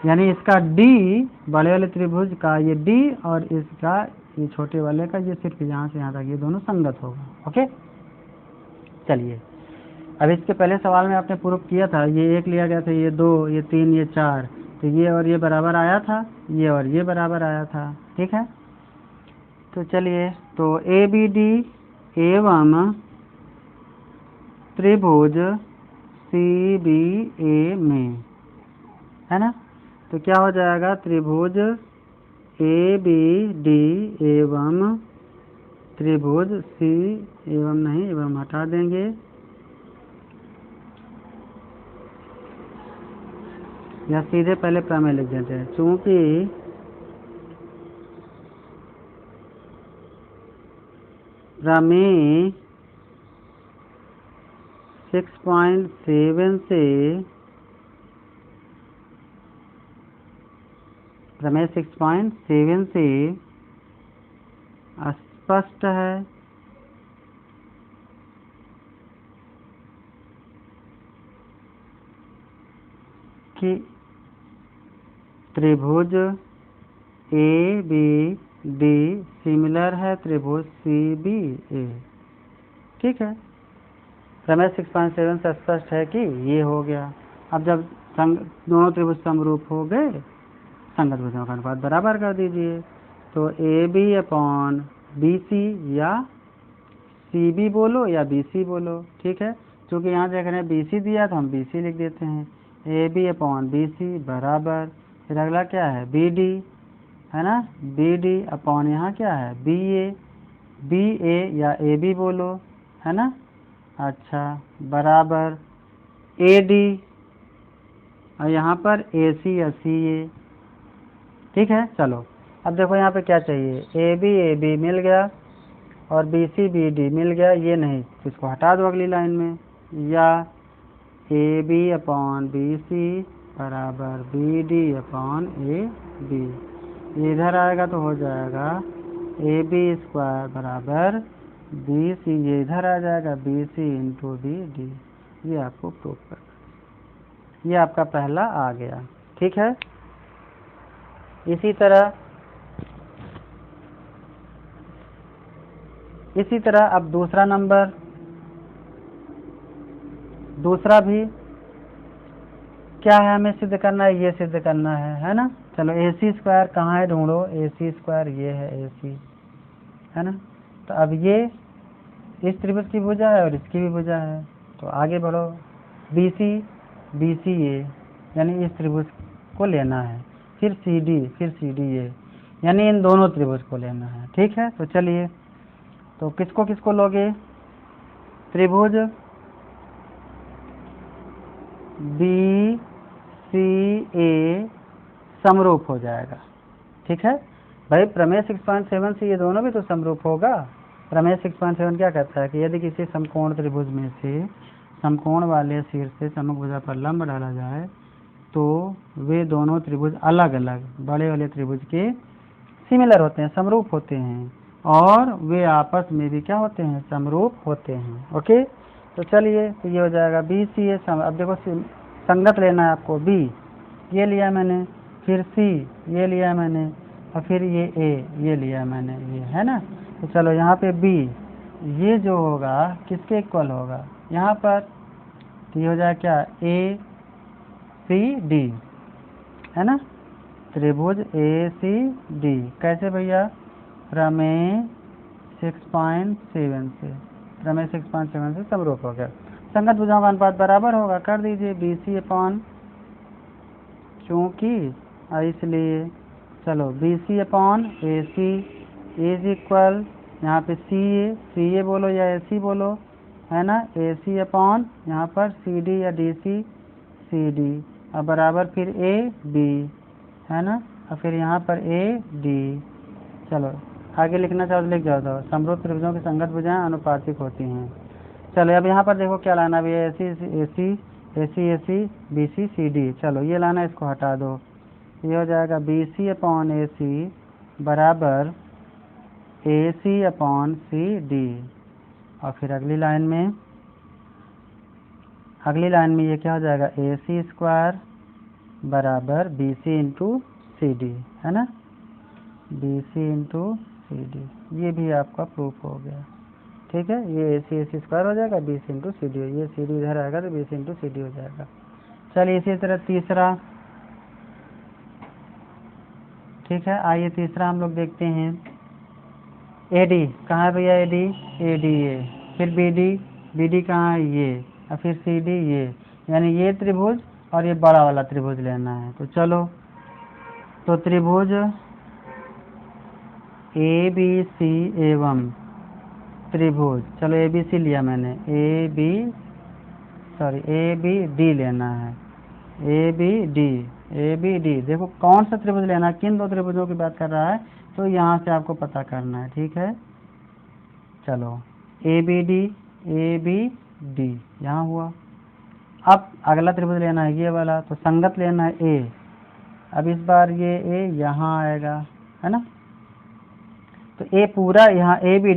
[SPEAKER 1] यानी इसका डी, बड़े वाले त्रिभुज का ये डी और इसका ये छोटे वाले का ये सिर्फ यहाँ से यहाँ तक, ये दोनों संगत होगा। ओके, चलिए अब इसके पहले सवाल में आपने प्रूफ किया था, ये एक लिया गया था, ये दो, ये तीन, ये चार, तो ये और ये बराबर आया था, ये और ये बराबर आया था, ठीक है। तो चलिए, तो ए बी डी एवं त्रिभुज सी बी ए में, है ना, तो क्या हो जाएगा, त्रिभुज ए बी डी एवं त्रिभुज सी, एवं नहीं, एवं हटा देंगे, या सीधे पहले प्रमेय लिख देते हैं। चूंकि प्रमेय 6.7 से, प्रमेय 6.7 से स्पष्ट है कि त्रिभुज ए बी डी सिमिलर है त्रिभुज सी बी ए, ठीक है। प्रमेय 6.7 से स्पष्ट है कि ये हो गया। अब जब दोनों त्रिभुज समरूप हो गए, संगत भुजों का अनुपात बराबर कर दीजिए। तो A B upon B C, या सी बी बोलो या बी सी बोलो, ठीक है। क्योंकि यहाँ देख रहे हैं बी सी दिया तो हम बी सी लिख देते हैं। A B upon B C बराबर, फिर अगला क्या है, बी डी, है ना, बी डी अपॉन यहाँ क्या है, बी ए या ए बी बोलो, है ना। अच्छा, बराबर ए डी, और यहाँ पर ए सी या सी ए, ठीक है। चलो अब देखो यहाँ पे क्या चाहिए, ए बी मिल गया और बी डी मिल गया, ये नहीं, इसको हटा दो अगली लाइन में, या A B upon B C बराबर B D upon A B, इधर आएगा तो हो जाएगा ए बी स्क्वायर बराबर बी सी, ये इधर आ जाएगा B C into B D. ये आपको प्रूफ कर, ये आपका पहला आ गया, ठीक है। इसी तरह अब दूसरा नंबर, दूसरा भी क्या है, हमें सिद्ध करना है, ये सिद्ध करना है ना। चलो ए सी स्क्वायर कहाँ है, ढूंढो, ए सी स्क्वायर ये है ए सी, है ना। तो अब ये इस त्रिभुज की भुजा है और इसकी भी भुजा है, तो आगे बढ़ो, बी सी ए, यानी इस त्रिभुज को लेना है, फिर सी डी ए, यानी इन दोनों त्रिभुज को लेना है, ठीक है। तो चलिए, तो किसको किसको लोगे, त्रिभुज बी सी ए समरूप हो जाएगा, ठीक है भाई। प्रमेय 6.7 से ये दोनों भी तो समरूप होगा। प्रमेय 6.7 क्या कहता है कि यदि किसी समकोण त्रिभुज में से समकोण वाले शीर्ष से समभुजा पर लंब डाला जाए तो वे दोनों त्रिभुज अलग अलग बड़े वाले त्रिभुज के सिमिलर होते हैं, समरूप होते हैं, और वे आपस में भी क्या होते हैं, समरूप होते हैं। ओके, तो चलिए, तो ये हो जाएगा बी सी ए। अब देखो संगत लेना है आपको, बी ये लिया मैंने, फिर सी ये लिया मैंने, और फिर ये ए ये लिया मैंने, ये है ना। तो चलो यहाँ पे बी, ये जो होगा किसके इक्वल होगा, यहाँ पर तो ये हो जाएगा क्या, ए सी डी, है ना, त्रिभुज ए सी डी। कैसे भैया, प्रमेय 6.7 से, प्रमेय 6.7 से समरूप हो गया। संगत भुजाओं का अनुपात बराबर होगा, कर दीजिए बी सी अपॉन, चूंकि इसलिए चलो B C upon A C is equal, यहाँ पे सी ए बोलो या ए सी बोलो, है ना, ए सी अपॉन यहाँ पर सी डी या डी सी सी डी, अब बराबर फिर ए बी, है ना, और फिर यहाँ पर ए डी। चलो आगे लिखना चाहो तो लिख जाओ, तो समरूप त्रिभुजों की संगत भुजाएं अनुपातिक होती हैं। चलो अब यहाँ पर देखो क्या लाना भी है, ए सी ए सी ए सी ए C B C C D. चलो ये लाना, इसको हटा दो, ये हो जाएगा बी सी अपॉन ए सी बराबर ए सी अपॉन सी डी। और फिर अगली लाइन में ये क्या हो जाएगा, ए सी स्क्वायर बराबर B C into C D, है ना, B C into C D. ये भी आपका प्रूफ हो गया, ठीक है। ये ए सी स्क्वायर हो जाएगा, B C into C D, ये सी डी इधर आएगा तो B C into C D हो जाएगा। चलिए इसी तरह तीसरा, ठीक है, आइए तीसरा हम लोग देखते हैं। ए डी कहाँ है भैया, ए डी ये, फिर बी डी कहाँ है, ये, और फिर सी डी ये, यानी ये त्रिभुज और ये बड़ा वाला त्रिभुज लेना है। तो चलो, तो त्रिभुज ए बी सी एवं त्रिभुज, चलो ए बी सी लिया मैंने, ए बी डी लेना है, ए बी डी। देखो कौन सा त्रिभुज लेना है, किन दो त्रिभुजों की बात कर रहा है, तो यहाँ से आपको पता करना है, ठीक है। चलो ए बी डी यहाँ हुआ। अब अगला त्रिभुज लेना है ये वाला, तो संगत लेना है ए। अब इस बार ये ए यहाँ आएगा, है ना, तो ए पूरा यहाँ ए बी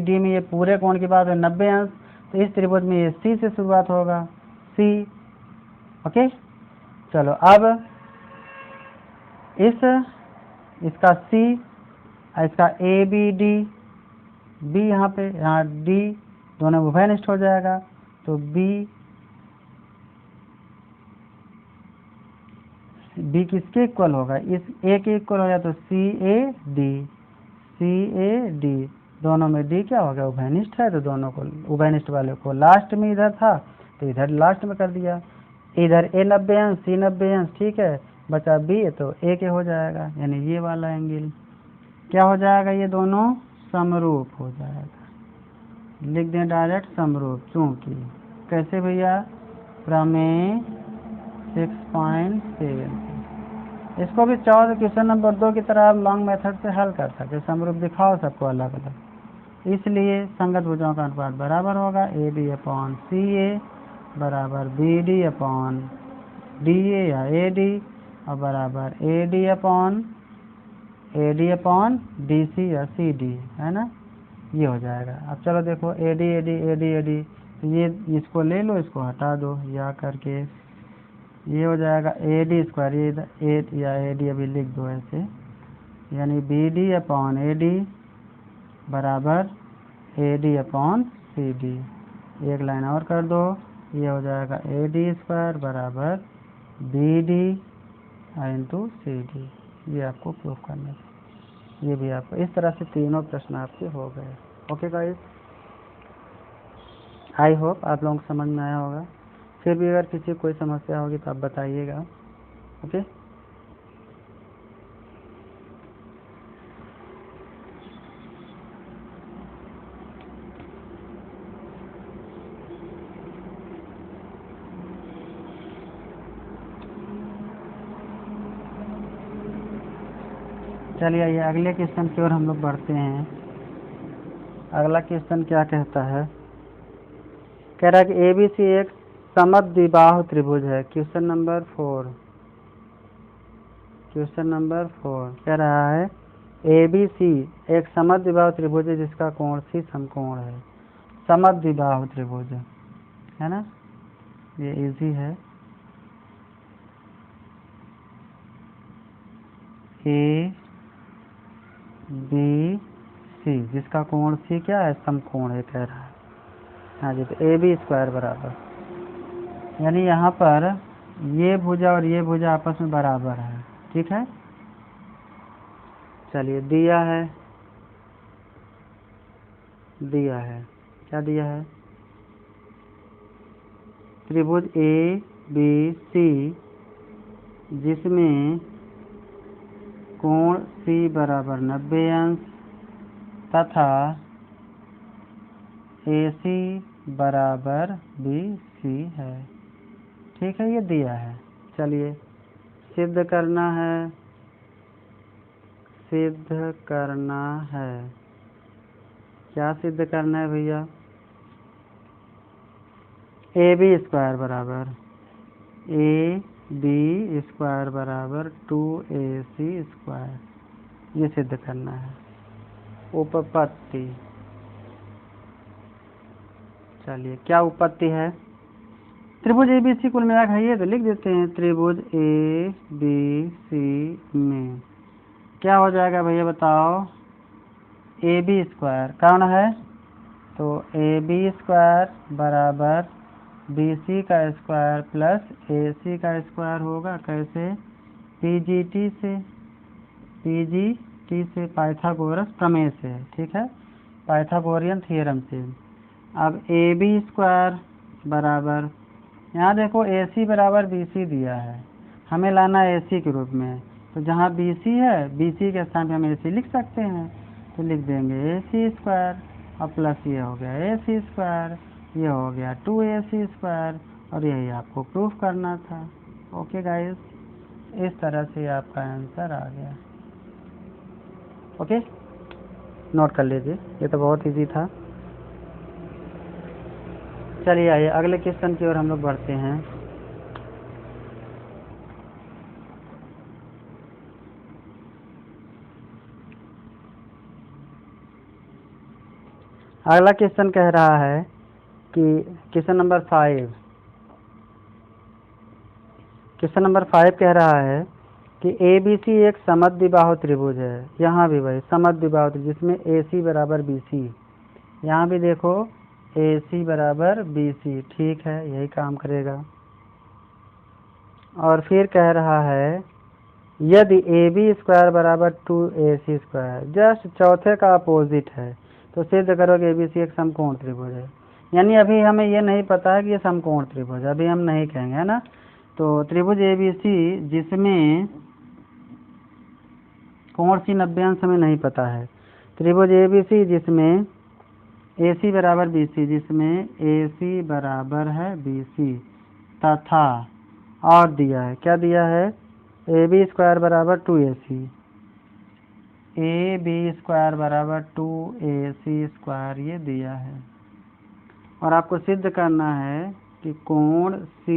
[SPEAKER 1] डी में ये पूरे कोण की बात है 90 अंश, तो इस त्रिभुज में ये सी से शुरुआत होगा, सी, ओके। चलो अब इसका सी, इसका ए बी डी, बी यहाँ पे, यहाँ डी, दोनों उभयनिष्ठ हो जाएगा, तो बी किसके इक्वल होगा, इस ए के इक्वल हो जाए, तो सी ए डी, दोनों में डी क्या हो गया, उभयनिष्ठ है, तो दोनों को, उभयनिष्ठ वाले को लास्ट में इधर था तो इधर लास्ट में कर दिया, इधर ए 90 अंश सी 90 अंश, ठीक है, बचा बी, तो ए के हो जाएगा, यानी ये वाला एंगल क्या हो जाएगा, ये दोनों समरूप हो जाएगा। लिख दें डायरेक्ट समरूप, चूंकि कैसे भैया, प्रमेय 6.7। इसको भी चाहो तो क्वेश्चन नंबर 2 की तरह आप लॉन्ग मेथड से हल कर सकते, समरूप दिखाओ सबको अलग अलग। इसलिए संगत भुजाओं का अनुपात बराबर होगा ए बी अपॉन सी ए बराबर B D upon D A या ए डी, और बराबर A D upon D C या सी डी, है ना, ये हो जाएगा। अब चलो देखो ए डी, तो ये इसको ले लो, इसको हटा दो या करके, ये हो जाएगा ए डी स्क्वायर, ये ए या ए डी अभी लिख दो ऐसे, यानी B D upon A D बराबर A D upon C D. एक लाइन और कर दो, ये हो जाएगा ए डी स्क्वायर बराबर B D into C D. ये आपको प्रूफ करना है, ये भी आपको इस तरह से तीनों प्रश्न आपके हो गए। ओके गाइस, आई होप आप लोगों को समझ में आया होगा। फिर भी अगर किसी कोई समस्या होगी तो आप बताइएगा, ओके। चलिए आइए अगले क्वेश्चन की ओर हम लोग बढ़ते हैं। अगला क्वेश्चन क्या कहता है, कह रहा है कि एबीसी एक समद्विबाहु त्रिभुज है। क्वेश्चन नंबर 4 कह रहा है एबीसी एक समद्विबाहु त्रिभुज है जिसका कोण सी समकोण है। समद्विबाहु त्रिभुज है ना, ये इजी है। ए बी सी जिसका कोण सी क्या है, समकोण है कह रहा है। हाँ जी, तो ए बी स्क्वायर बराबर यानी यहाँ पर ये भुजा और ये भुजा आपस में बराबर है। ठीक है, चलिए दिया है क्या दिया है, त्रिभुज ए बी सी जिसमें कोण सी बराबर 90 अंश तथा AC बराबर BC है। ठीक है, ये दिया है। चलिए सिद्ध करना है, क्या सिद्ध करना है भैया, AB स्क्वायर बराबर AB स्क्वायर बराबर 2AC स्क्वायर, ये सिद्ध करना है। उपपत्ति, चलिए क्या उपपत्ति है, त्रिभुज ABC कुल मिलाकर है ये, तो लिख देते हैं त्रिभुज ABC में क्या हो जाएगा भैया बताओ, AB स्क्वायर कौन है, तो AB स्क्वायर बराबर BC का स्क्वायर प्लस AC का स्क्वायर होगा। कैसे, PGT से पाइथागोरस प्रमेय से। ठीक है, पाइथागोरियन थ्योरम से। अब AB स्क्वायर बराबर, यहाँ देखो AC बराबर BC दिया है, हमें लाना है AC के रूप में, तो जहाँ BC है BC के स्थान पे हम AC लिख सकते हैं, तो लिख देंगे AC स्क्वायर और प्लस ये हो गया AC स्क्वायर, ये हो गया 2AC स्क्वायर, और यही आपको प्रूफ करना था। ओके गाइस, इस तरह से आपका आंसर आ गया। ओके, नोट कर लीजिए, ये तो बहुत इजी था। चलिए आइए अगले क्वेश्चन की ओर हम लोग बढ़ते हैं। अगला क्वेश्चन कह रहा है कि क्वेश्चन नंबर 5 कह रहा है कि ABC एक समद्विबाहु त्रिभुज है। यहाँ भी भाई समद्विबाहु त्रिभुज जिसमें AC बराबर BC, यहाँ भी देखो AC बराबर BC। ठीक है, यही काम करेगा। और फिर कह रहा है यदि AB स्क्वायर बराबर 2AC स्क्वायर, जस्ट चौथे का अपोजिट है, तो सिद्ध करो कि ABC एक समकोण त्रिभुज है। यानी अभी हमें ये नहीं पता है कि ये समकोण त्रिभुज, अभी हम नहीं कहेंगे, है ना। तो त्रिभुज ABC जिसमें कोण सी 90 अंश हमें नहीं पता है, त्रिभुज ABC जिसमें AC बराबर BC, जिसमें AC बराबर है BC तथा, और दिया है, क्या दिया है, AB स्क्वायर बराबर 2AC, AB स्क्वायर बराबर 2AC स्क्वायर, ये दिया है। और आपको सिद्ध करना है कि कोण C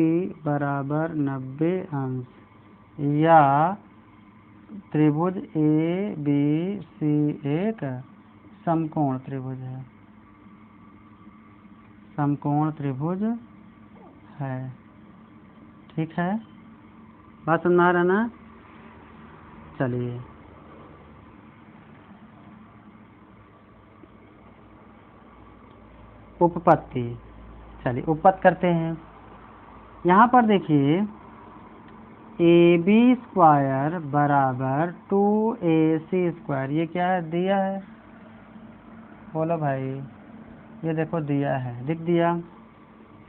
[SPEAKER 1] बराबर 90 अंश या त्रिभुज ABC एक समकोण त्रिभुज है, समकोण त्रिभुज है। ठीक है, बात समझ आ रहा ना। चलिए उपपत्ति, चलिए उपपत्ति करते हैं। यहाँ पर देखिए AB स्क्वायर बराबर 2AC स्क्वायर, ये क्या है, दिया है, बोलो भाई, ये देखो दिया है, लिख दिया।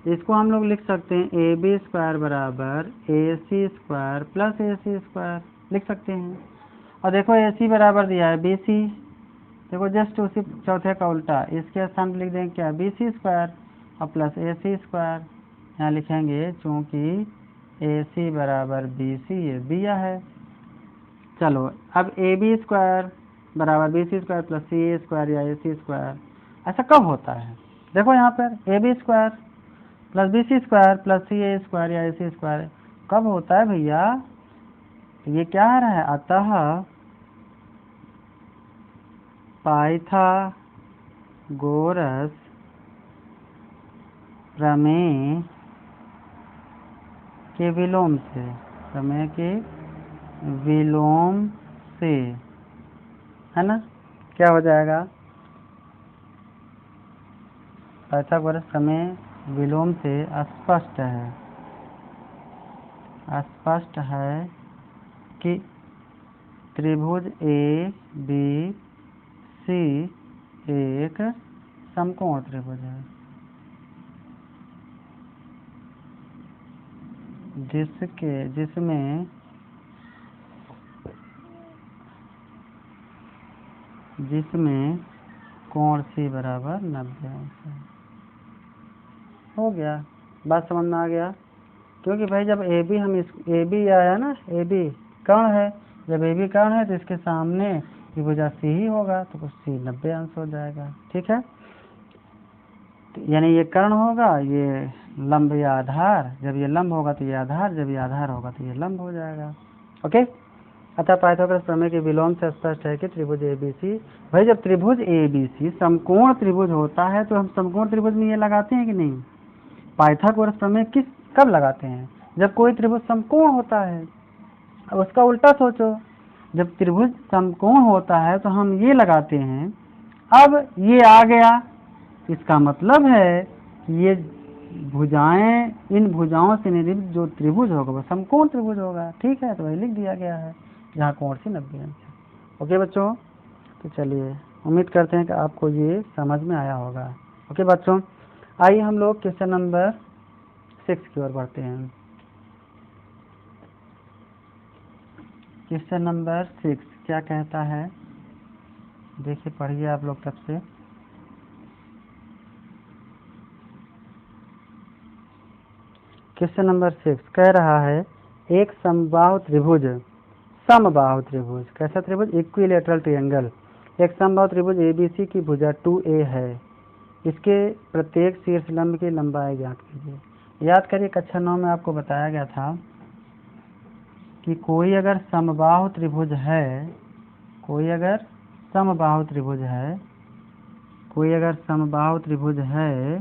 [SPEAKER 1] इसको हम लोग लिख सकते हैं AB स्क्वायर बराबर AC square plus AC square, लिख सकते हैं। और देखो AC बराबर दिया है BC, देखो जस्ट उसी चौथे का उल्टा, इसके स्थान पर लिख देंगे क्या, BC स्क्वायर और प्लस AC स्क्वायर, यहाँ लिखेंगे चूँकि AC बराबर BC ये दिया है। चलो अब AB स्क्वायर बराबर BC square plus CA square या AC स्क्वायर, ऐसा कब होता है, देखो यहाँ पर AB square plus BC square plus CA square या AC स्क्वायर कब होता है भैया, ये क्या आ रहा है, अतः पाइथागोरस प्रमेय के विलोम से, प्रमेय के विलोम से, है ना, क्या हो जाएगा, पाइथागोरस प्रमेय विलोम से स्पष्ट है। स्पष्ट है कि त्रिभुज ए बी सी एक समकोण त्रिभुज है जिसमें कोण सी बराबर 90 अंश है। हो गया, बात समझ में आ गया। क्योंकि भाई जब ए बी ए बी आया ना, ए बी कर्ण है, जब ए बी कर्ण है तो इसके सामने की भुजा सी ही होगा, तो सी 90 अंश हो जाएगा। ठीक है, तो यानी ये कर्ण होगा, ये लंब या आधार, जब ये लंब होगा तो ये आधार, जब ये आधार होगा तो ये लंब हो जाएगा। ओके, अतः पाइथागोरस प्रमेय के विलोम से स्पष्ट है कि त्रिभुज ए बी सी, भाई जब त्रिभुज ए बी सी समकोण त्रिभुज होता है तो हम समकोण त्रिभुज में ये लगाते हैं कि नहीं? पाइथागोरस प्रमेय कब लगाते हैं? जब कोई त्रिभुज समकोण होता है। अब उसका उल्टा सोचो, जब त्रिभुज समकोण होता है तो हम ये लगाते हैं। अब ये आ गया, इसका मतलब है कि ये भुजाएं, इन भुजाओं से निर्मित जो त्रिभुज होगा वो समकोण त्रिभुज होगा। ठीक है, तो वही लिख दिया गया है जहाँ कोण से 90 अंश है। ओके बच्चों, तो चलिए उम्मीद करते हैं कि आपको ये समझ में आया होगा। ओके बच्चों, आइए हम लोग क्वेश्चन नंबर 6 की ओर बढ़ते हैं। क्वेश्चन नंबर 6 क्या कहता है, देखिए पढ़िए आप लोग तब से। क्वेश्चन नंबर 6 कह रहा है, एक समबाहु त्रिभुज, समबाहु त्रिभुज कैसा त्रिभुज? Equilateral triangle. एक समबाहु त्रिभुज एबीसी की भुजा 2a है, इसके प्रत्येक शीर्ष लंब की लंबाई ज्ञात कीजिए। याद करिए कक्षा 9 में आपको बताया गया था कि कोई अगर समबाहु त्रिभुज है, कोई अगर समबाहु त्रिभुज है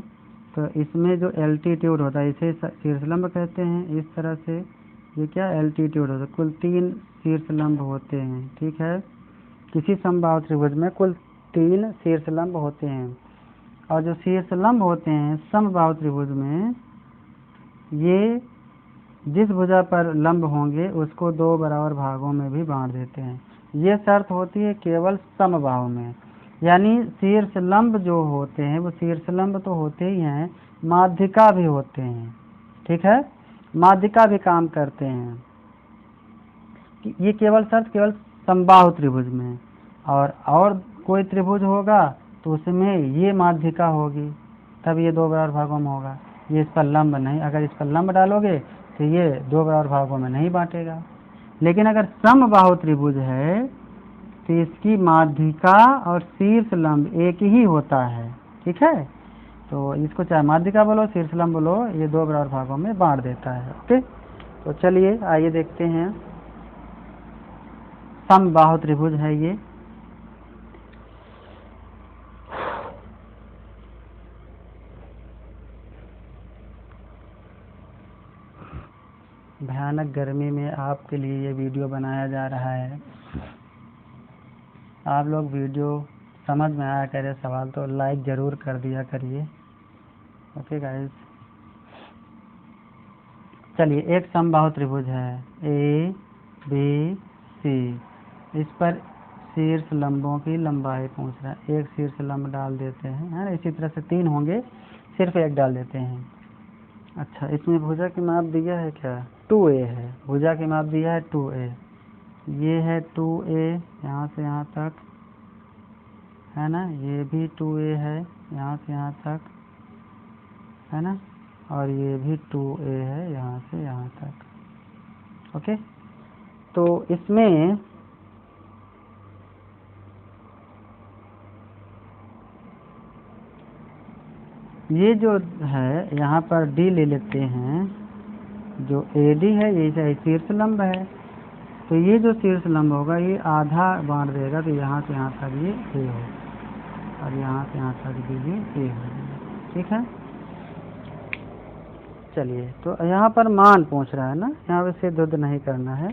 [SPEAKER 1] तो इसमें जो एल्टीट्यूड होता है इसे शीर्षलंब कहते हैं। इस तरह से ये क्या एल्टीट्यूड होता है, कुल 3 शीर्षलंब होते हैं। ठीक है, किसी समबाहु त्रिभुज में कुल 3 शीर्षलंब होते हैं, और जो शीर्षलंब होते हैं समबाहु त्रिभुज में, ये जिस भुजा पर लंब होंगे उसको 2 बराबर भागों में भी बांट देते हैं। ये शर्त होती है केवल समबाहु में, यानी शीर्षलंब जो होते हैं वो शीर्षलंब तो होते ही हैं, माध्यिका भी होते हैं। ठीक है, माध्यिका भी काम करते हैं। ये केवल शर्त केवल समबाहु त्रिभुज में, और कोई त्रिभुज होगा तो उसमें ये माध्यिका होगी, तब ये 2 बराबर भागों में होगा। ये इस पर लंब नहीं, अगर इस पर लंब डालोगे तो ये 2 बराबर भागों में नहीं बांटेगा। लेकिन अगर समबाहु त्रिभुज है तो इसकी माध्यिका और शीर्ष लंब एक ही होता है। ठीक है, तो इसको चाहे माध्यिका बोलो शीर्ष लंब बोलो, ये 2 बराबर भागों में बांट देता है। ओके, तो चलिए आइए देखते हैं, समबाहु त्रिभुज है ये। भयानक गर्मी में आपके लिए ये वीडियो बनाया जा रहा है। आप लोग वीडियो समझ में आया करे, सवाल तो लाइक ज़रूर कर दिया करिए। ओके गाइस, चलिए एक समबाहु त्रिभुज है ए बी सी, इस पर शीर्ष लंबों की लंबाई पूछ रहा है। एक शीर्ष लंब डाल देते हैं, है ना, इसी तरह से 3 होंगे, सिर्फ एक डाल देते हैं। अच्छा, इसमें भुजा की माप दिया है क्या? 2a है, भुजा की माप दिया है 2a, ये है 2a यहाँ से यहाँ तक, है ना, ये भी 2a है यहाँ से यहाँ तक, है ना, और ये भी 2a है यहाँ से यहाँ तक। ओके, तो इसमें ये जो है यहाँ पर d ले लेते हैं, जो AD है ये शीर्ष लंब है, तो ये जो शीर्ष लंब होगा ये आधा बांट देगा, तो यहाँ से यहाँ तक ये A होगा और यहाँ से यहाँ तक भी ये A होगा। ठीक है, चलिए तो यहाँ पर मान पूछ रहा है ना, यहाँ पे से दुध नहीं करना है।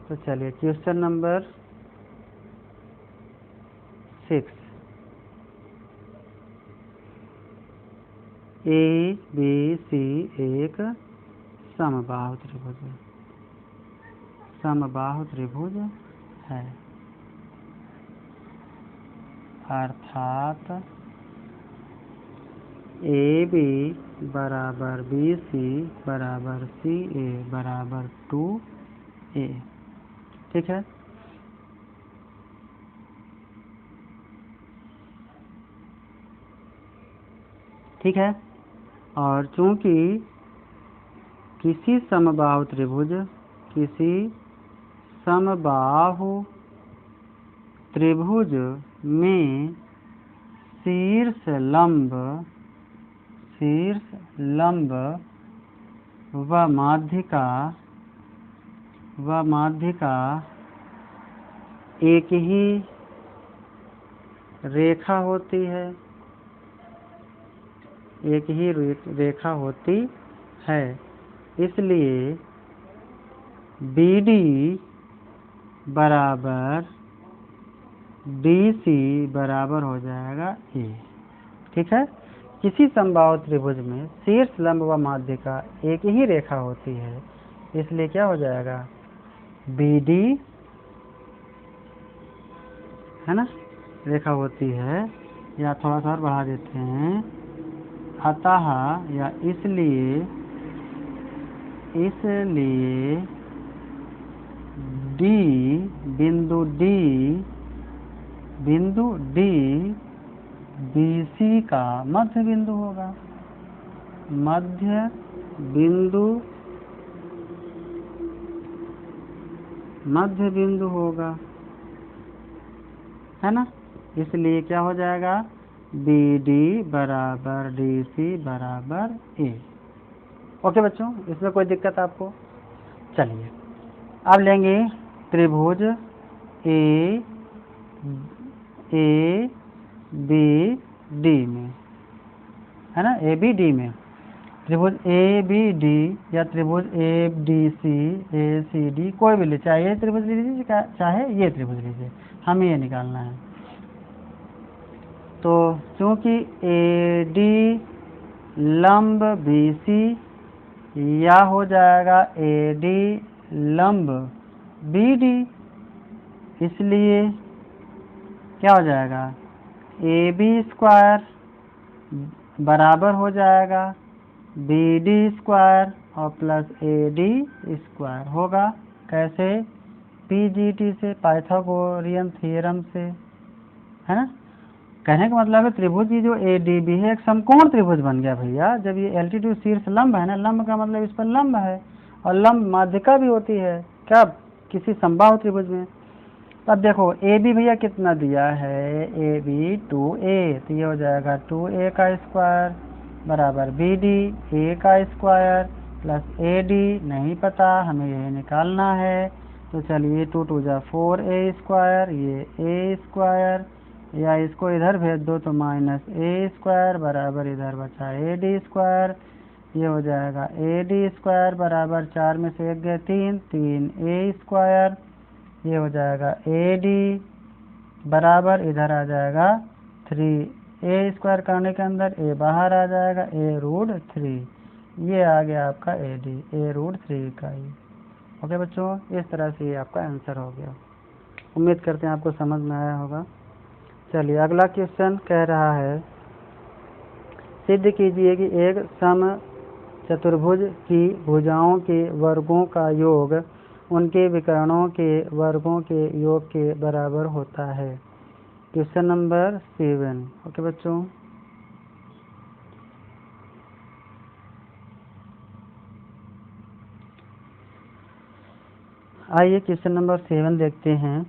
[SPEAKER 1] तो चलिए question number 6, A B C एक समबाहु त्रिभुज है। समबाहु त्रिभुज है, अर्थात ए बी बराबर बी सी बराबर सी ए बराबर 2A। ठीक है, ठीक है। और चूंकि किसी समबाहु त्रिभुज में शीर्ष लंब व माध्यिका एक ही रेखा होती है, इसलिए BD बराबर DC बराबर हो जाएगा A। ठीक है, किसी समबाहु त्रिभुज में शीर्ष लंब व माध्यिका एक ही रेखा होती है, इसलिए क्या हो जाएगा, BD है ना, रेखा होती है, या थोड़ा सा और बढ़ा देते हैं, अतः या इसलिए बिंदु D BC का मध्य बिंदु होगा, मध्य बिंदु होगा, है ना। इसलिए क्या हो जाएगा, BD बराबर DC बराबर A। ओके बच्चों, इसमें कोई दिक्कत आपको? चलिए अब लेंगे त्रिभुज ABD में, है ना, ABD में त्रिभुज ABD या त्रिभुज ADC ACD कोई भी ले, चाहे ये त्रिभुज लीजिए चाहे ये त्रिभुज लीजिए, हमें ये निकालना है। तो चूंकि AD लंब BC या हो जाएगा AD लंब BD, इसलिए क्या हो जाएगा, AB स्क्वायर बराबर हो जाएगा BD स्क्वायर और प्लस AD स्क्वायर होगा। कैसे, PGT से, पाइथागोरियन थ्योरम से, है ना। कहने का मतलब है त्रिभुज की जो ADB है एक समकोण त्रिभुज बन गया भैया, जब ये एल्टीट्यूड शीर्ष लंब है ना, लंब का मतलब इस पर लंब है, और लंब माध्यिका भी होती है क्या, किसी समबाहु त्रिभुज में। अब देखो AB भैया कितना दिया है, AB 2A, तो ये हो जाएगा 2A का स्क्वायर बराबर BD A का स्क्वायर प्लस AD नहीं पता, हमें यही निकालना है। तो चलिए 2 2 जा 4A स्क्वायर, ये A स्क्वायर, या इसको इधर भेज दो तो माइनस A स्क्वायर बराबर इधर बचा AD स्क्वायर, ये हो जाएगा AD स्क्वायर बराबर 4 में से 1 गए 3A स्क्वायर, ये हो जाएगा AD बराबर इधर आ जाएगा 3A स्क्वायर करने के अंदर A बाहर आ जाएगा A√3, ये आ गया आपका AD A√3 इकाई। ओके बच्चों, इस तरह से ये आपका आंसर हो गया। उम्मीद करते हैं आपको समझ में आया होगा। चलिए अगला क्वेश्चन कह रहा है, सिद्ध कीजिए कि एक समचतुर्भुज की भुजाओं के वर्गों का योग उनके विकर्णों के वर्गों के योग के बराबर होता है। Question number 7। ओके बच्चों, आइए क्वेश्चन नंबर 7 देखते हैं।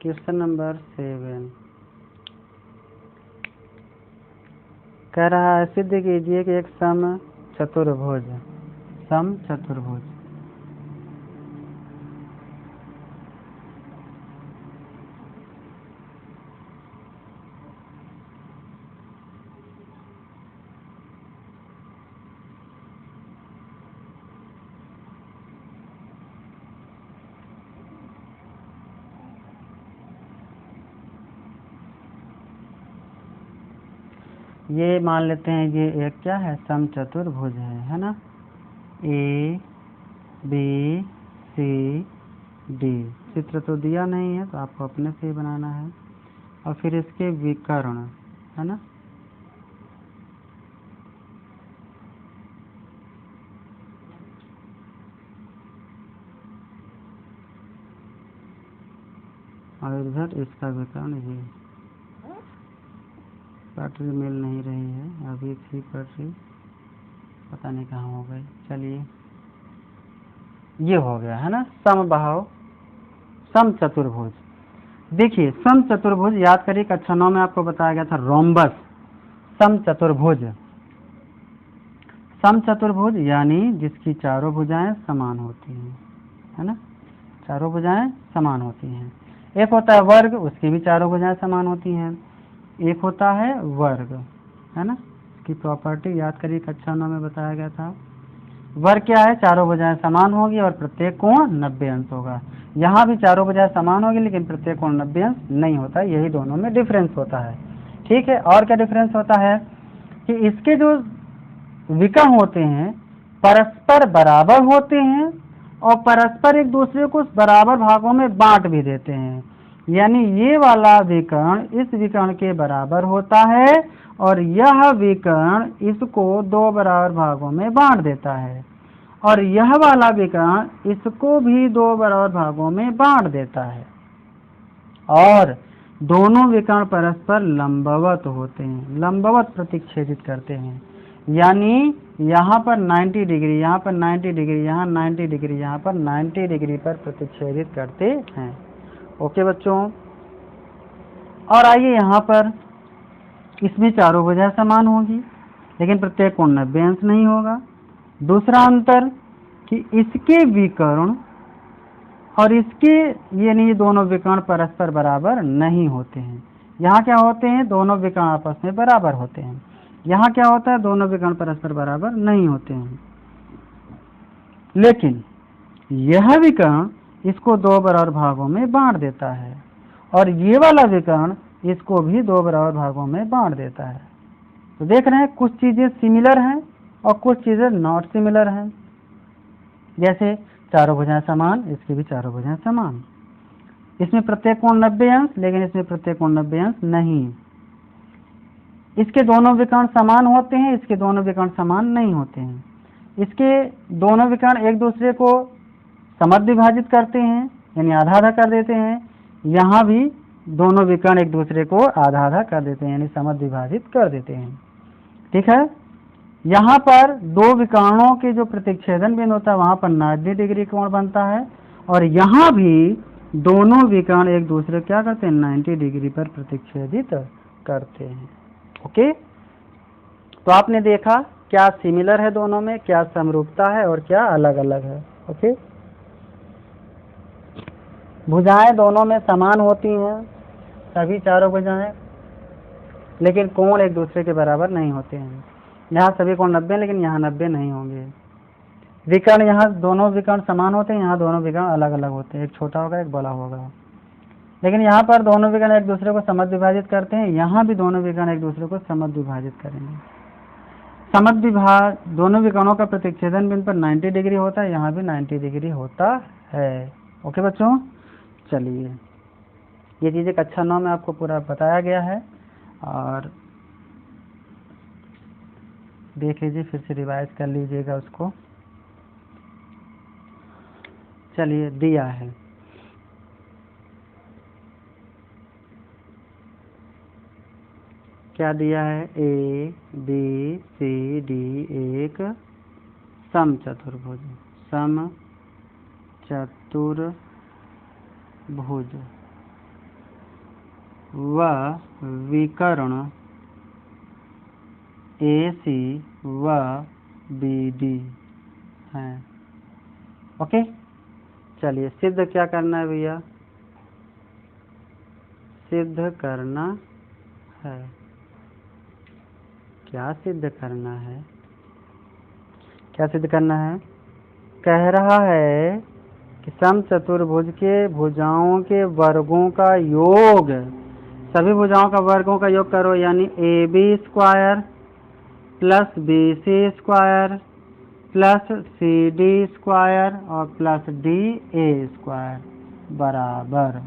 [SPEAKER 1] क्वेश्चन नंबर 7 कह रहा है, सिद्ध कीजिए कि एक समचतुर्भुज ये मान लेते हैं ये एक क्या है, समचतुर्भुज है ना। ए बी सी डी, चित्र तो दिया नहीं है तो आपको अपने से ही बनाना है। और फिर इसके विकर्ण है ना, और इधर इसका विकर्ण ये। पटरी मिल नहीं रही है, अभी थी पटरी, पता नहीं कहाँ हो गई। चलिए ये हो गया है ना समबाहु समचतुर्भुज। देखिए समचतुर्भुज याद करिए, कक्षा 9 में आपको बताया गया था रोम्बस समचतुर्भुज। समचतुर्भुज यानी जिसकी चारों भुजाएं समान होती हैं, है ना, चारों भुजाएं समान होती हैं। एक होता है वर्ग, उसकी भी चारों भुजाएं समान होती हैं। एक होता है वर्ग, है ना, इसकी प्रॉपर्टी याद करिए, कक्षा 9 में बताया गया था। वर्ग क्या है, चारों भुजाएं समान होगी और प्रत्येक कोण 90 अंश होगा। यहाँ भी चारों भुजाएं समान होगी लेकिन प्रत्येक कोण 90 अंश नहीं होता, यही दोनों में डिफरेंस होता है। ठीक है, और क्या डिफरेंस होता है कि इसके जो विकर्ण होते हैं परस्पर बराबर होते हैं और परस्पर एक दूसरे को बराबर भागों में बांट भी देते हैं। यानी ये वाला विकर्ण इस विकर्ण के बराबर होता है और यह विकर्ण इसको दो बराबर भागों में बांट देता है, और यह वाला विकर्ण इसको भी दो बराबर भागों में बांट देता है। और दोनों विकर्ण परस्पर लंबवत होते हैं, लंबवत प्रतिच्छेदित करते हैं। यानी यहाँ पर 90 डिग्री, यहाँ पर 90 डिग्री, यहाँ 90 डिग्री, यहाँ पर 90 डिग्री पर प्रतिच्छेदित करते हैं। ओके बच्चों, और आइए यहाँ पर इसमें चारों भुजाएं समान होगी लेकिन प्रत्येक कोण 90 अंश नहीं होगा। दूसरा अंतर कि इसके विकर्ण और इसके यानी दोनों विकर्ण परस्पर बराबर नहीं होते हैं। यहाँ क्या होते हैं, दोनों विकर्ण आपस में बराबर होते हैं। यहाँ क्या होता है, दोनों विकर्ण परस्पर बराबर नहीं होते हैं। लेकिन यह विकर्ण इसको दो बराबर भागों में बांट देता है और ये वाला विकर्ण इसको भी दो बराबर भागों में बांट देता है। तो देख रहे हैं कुछ चीजें सिमिलर हैं और कुछ चीजें नॉट सिमिलर हैं। जैसे चारों भुजाएं समान, इसकी भी चारों भुजाएं समान। इसमें प्रत्येक कोण 90 अंश लेकिन इसमें प्रत्येक कोण 90 अंश नहीं। इसके दोनों विकर्ण समान होते हैं, इसके दोनों विकर्ण समान नहीं होते हैं। इसके दोनों विकर्ण एक दूसरे को समद्विभाजित करते हैं यानी आधा आधा कर देते हैं। यहाँ भी दोनों विकर्ण एक दूसरे को आधा आधा कर देते हैं यानी समद्विभाजित कर देते हैं। ठीक है, यहाँ पर दो विकर्णों के जो प्रतिच्छेदन बिंदु होता है वहाँ पर 90 डिग्री कोण बनता है और यहाँ भी दोनों विकर्ण एक दूसरे क्या करते हैं, 90 डिग्री पर प्रतिच्छेदित करते हैं। ओके, तो आपने देखा क्या सिमिलर है दोनों में, क्या समरूपता है और क्या अलग अलग है। ओके, भुजाएं दोनों में समान होती हैं, सभी चारों भुजाएं, लेकिन कोण एक दूसरे के बराबर नहीं होते हैं। यहाँ सभी कोण 90 लेकिन यहाँ 90 नहीं होंगे। विकर्ण यहाँ दोनों विकर्ण समान होते हैं, यहाँ दोनों विकर्ण अलग अलग होते हैं, एक छोटा होगा एक बड़ा होगा। लेकिन यहाँ पर दोनों विकर्ण एक दूसरे को समद्विभाजित करते हैं, यहाँ भी दोनों विकर्ण एक दूसरे को समद्विभाजित करेंगे। दोनों विकर्णों का प्रतिच्छेदन बिंदु पर 90 डिग्री होता है, यहाँ भी 90 डिग्री होता है। ओके बच्चों, चलिए ये चीज़ें कक्षा 9 में आपको पूरा बताया गया है और देख लीजिए, फिर से रिवाइज कर लीजिएगा उसको। चलिए दिया है क्या दिया है, ए बी सी डी एक समचतुर्भुज, समचतुर्भुज व विकर्ण ए सी व बी डी हैं। ओके, चलिए सिद्ध क्या करना है भैया, सिद्ध करना है। क्या सिद्ध करना है, क्या सिद्ध करना है, कह रहा है कि समचतुर्भुज के भुजाओं के वर्गों का योग सभी भुजाओं का वर्गों का योग करो, यानी AB square plus BC square plus CD square और प्लस DA स्क्वायर बराबर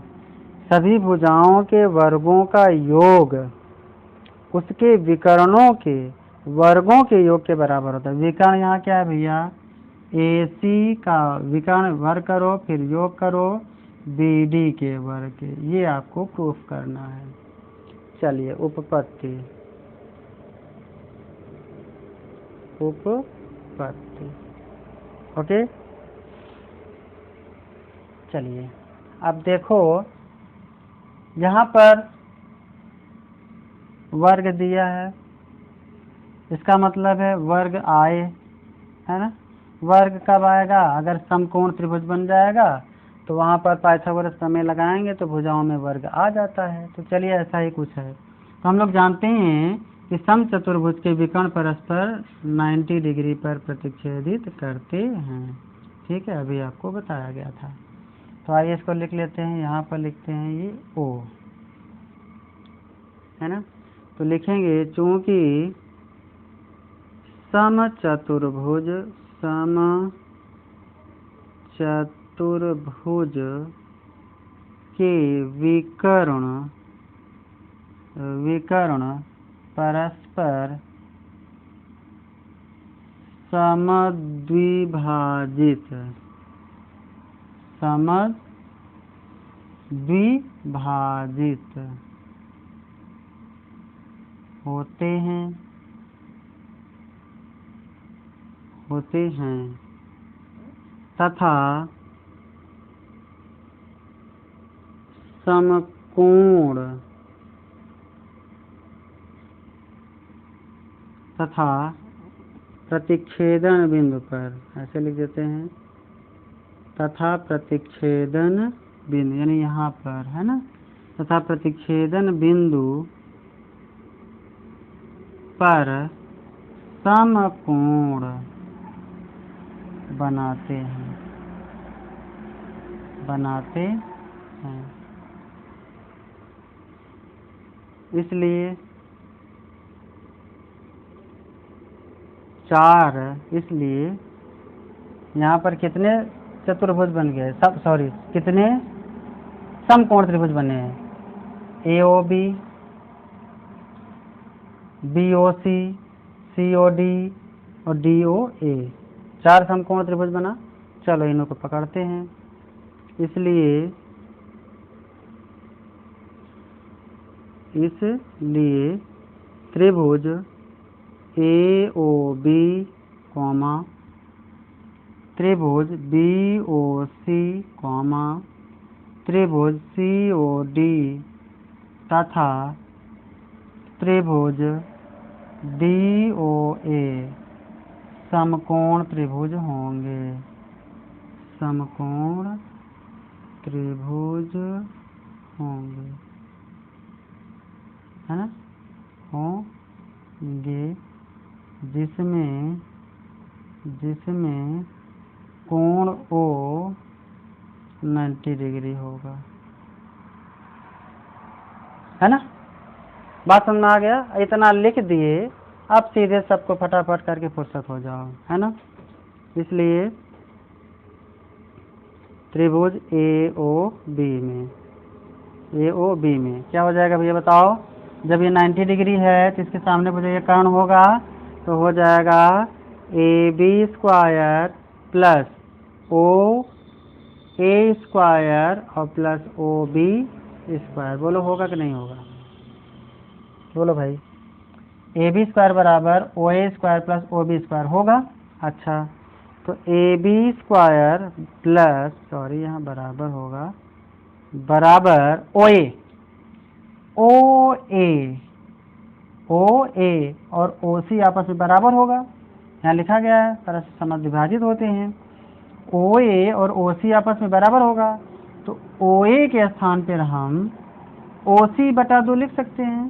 [SPEAKER 1] सभी भुजाओं के वर्गों का योग उसके विकर्णों के वर्गों के योग के बराबर होता है। विकर्ण यहाँ क्या है भैया, AC का विकर्ण वर्ग करो फिर योग करो BD के वर्ग के, ये आपको प्रूफ करना है। चलिए उपपत्ति ओके। चलिए अब देखो यहाँ पर वर्ग दिया है, इसका मतलब है वर्ग आए, है ना। वर्ग कब आएगा, अगर समकोण त्रिभुज बन जाएगा तो वहाँ पर पाइथागोरस प्रमेय लगाएंगे तो भुजाओं में वर्ग आ जाता है। तो चलिए ऐसा ही कुछ है। तो हम लोग जानते हैं कि समचतुर्भुज के विकर्ण परस्पर 90 डिग्री पर प्रतिच्छेदित करते हैं। ठीक है, अभी आपको बताया गया था। तो आइए इसको लिख लेते हैं, यहाँ पर लिखते हैं ये O, है ना। तो लिखेंगे चूंकि समचतुर्भुज के विकर्ण परस्पर समद्विभाजित होते हैं तथा समकोण तथा प्रतिच्छेदन बिंदु पर, ऐसे लिख देते हैं, तथा प्रतिच्छेदन बिंदु यानी यहाँ पर, है ना, तथा प्रतिच्छेदन बिंदु पर समकोण बनाते हैं। इसलिए यहाँ पर कितने चतुर्भुज बन गए, कितने समकोण त्रिभुज बने हैं, AOB, BOC, COD और DOA, 4 समकोण त्रिभुज बना। चलो इन्हों को पकड़ते हैं। इसलिए त्रिभुज AOB, त्रिभुज BOC, त्रिभुज COD तथा त्रिभुज DOA समकोण त्रिभुज होंगे, है ना, होंगे जिसमें कोण O 90 डिग्री होगा, है ना। बात समझ में आ गया। इतना लिख दिए, अब सीधे सबको फटाफट करके फुर्सत हो जाओ, है ना। इसलिए त्रिभुज AOB में क्या हो जाएगा भैया बताओ, जब ये 90 डिग्री है तो इसके सामने मुझे ये कर्ण होगा, तो हो जाएगा AB square plus OA square और प्लस OB स्क्वायर। बोलो होगा कि नहीं होगा, बोलो भाई। AB स्क्वायर बराबर OA square plus OB square होगा। अच्छा, तो AB स्क्वायर प्लस, यहाँ बराबर होगा, बराबर OA और OC आपस में बराबर होगा, यहाँ लिखा गया है, तरह से समझ विभाजित होते हैं। OA और OC आपस में बराबर होगा, तो OA के स्थान पर हम OC/2 लिख सकते हैं।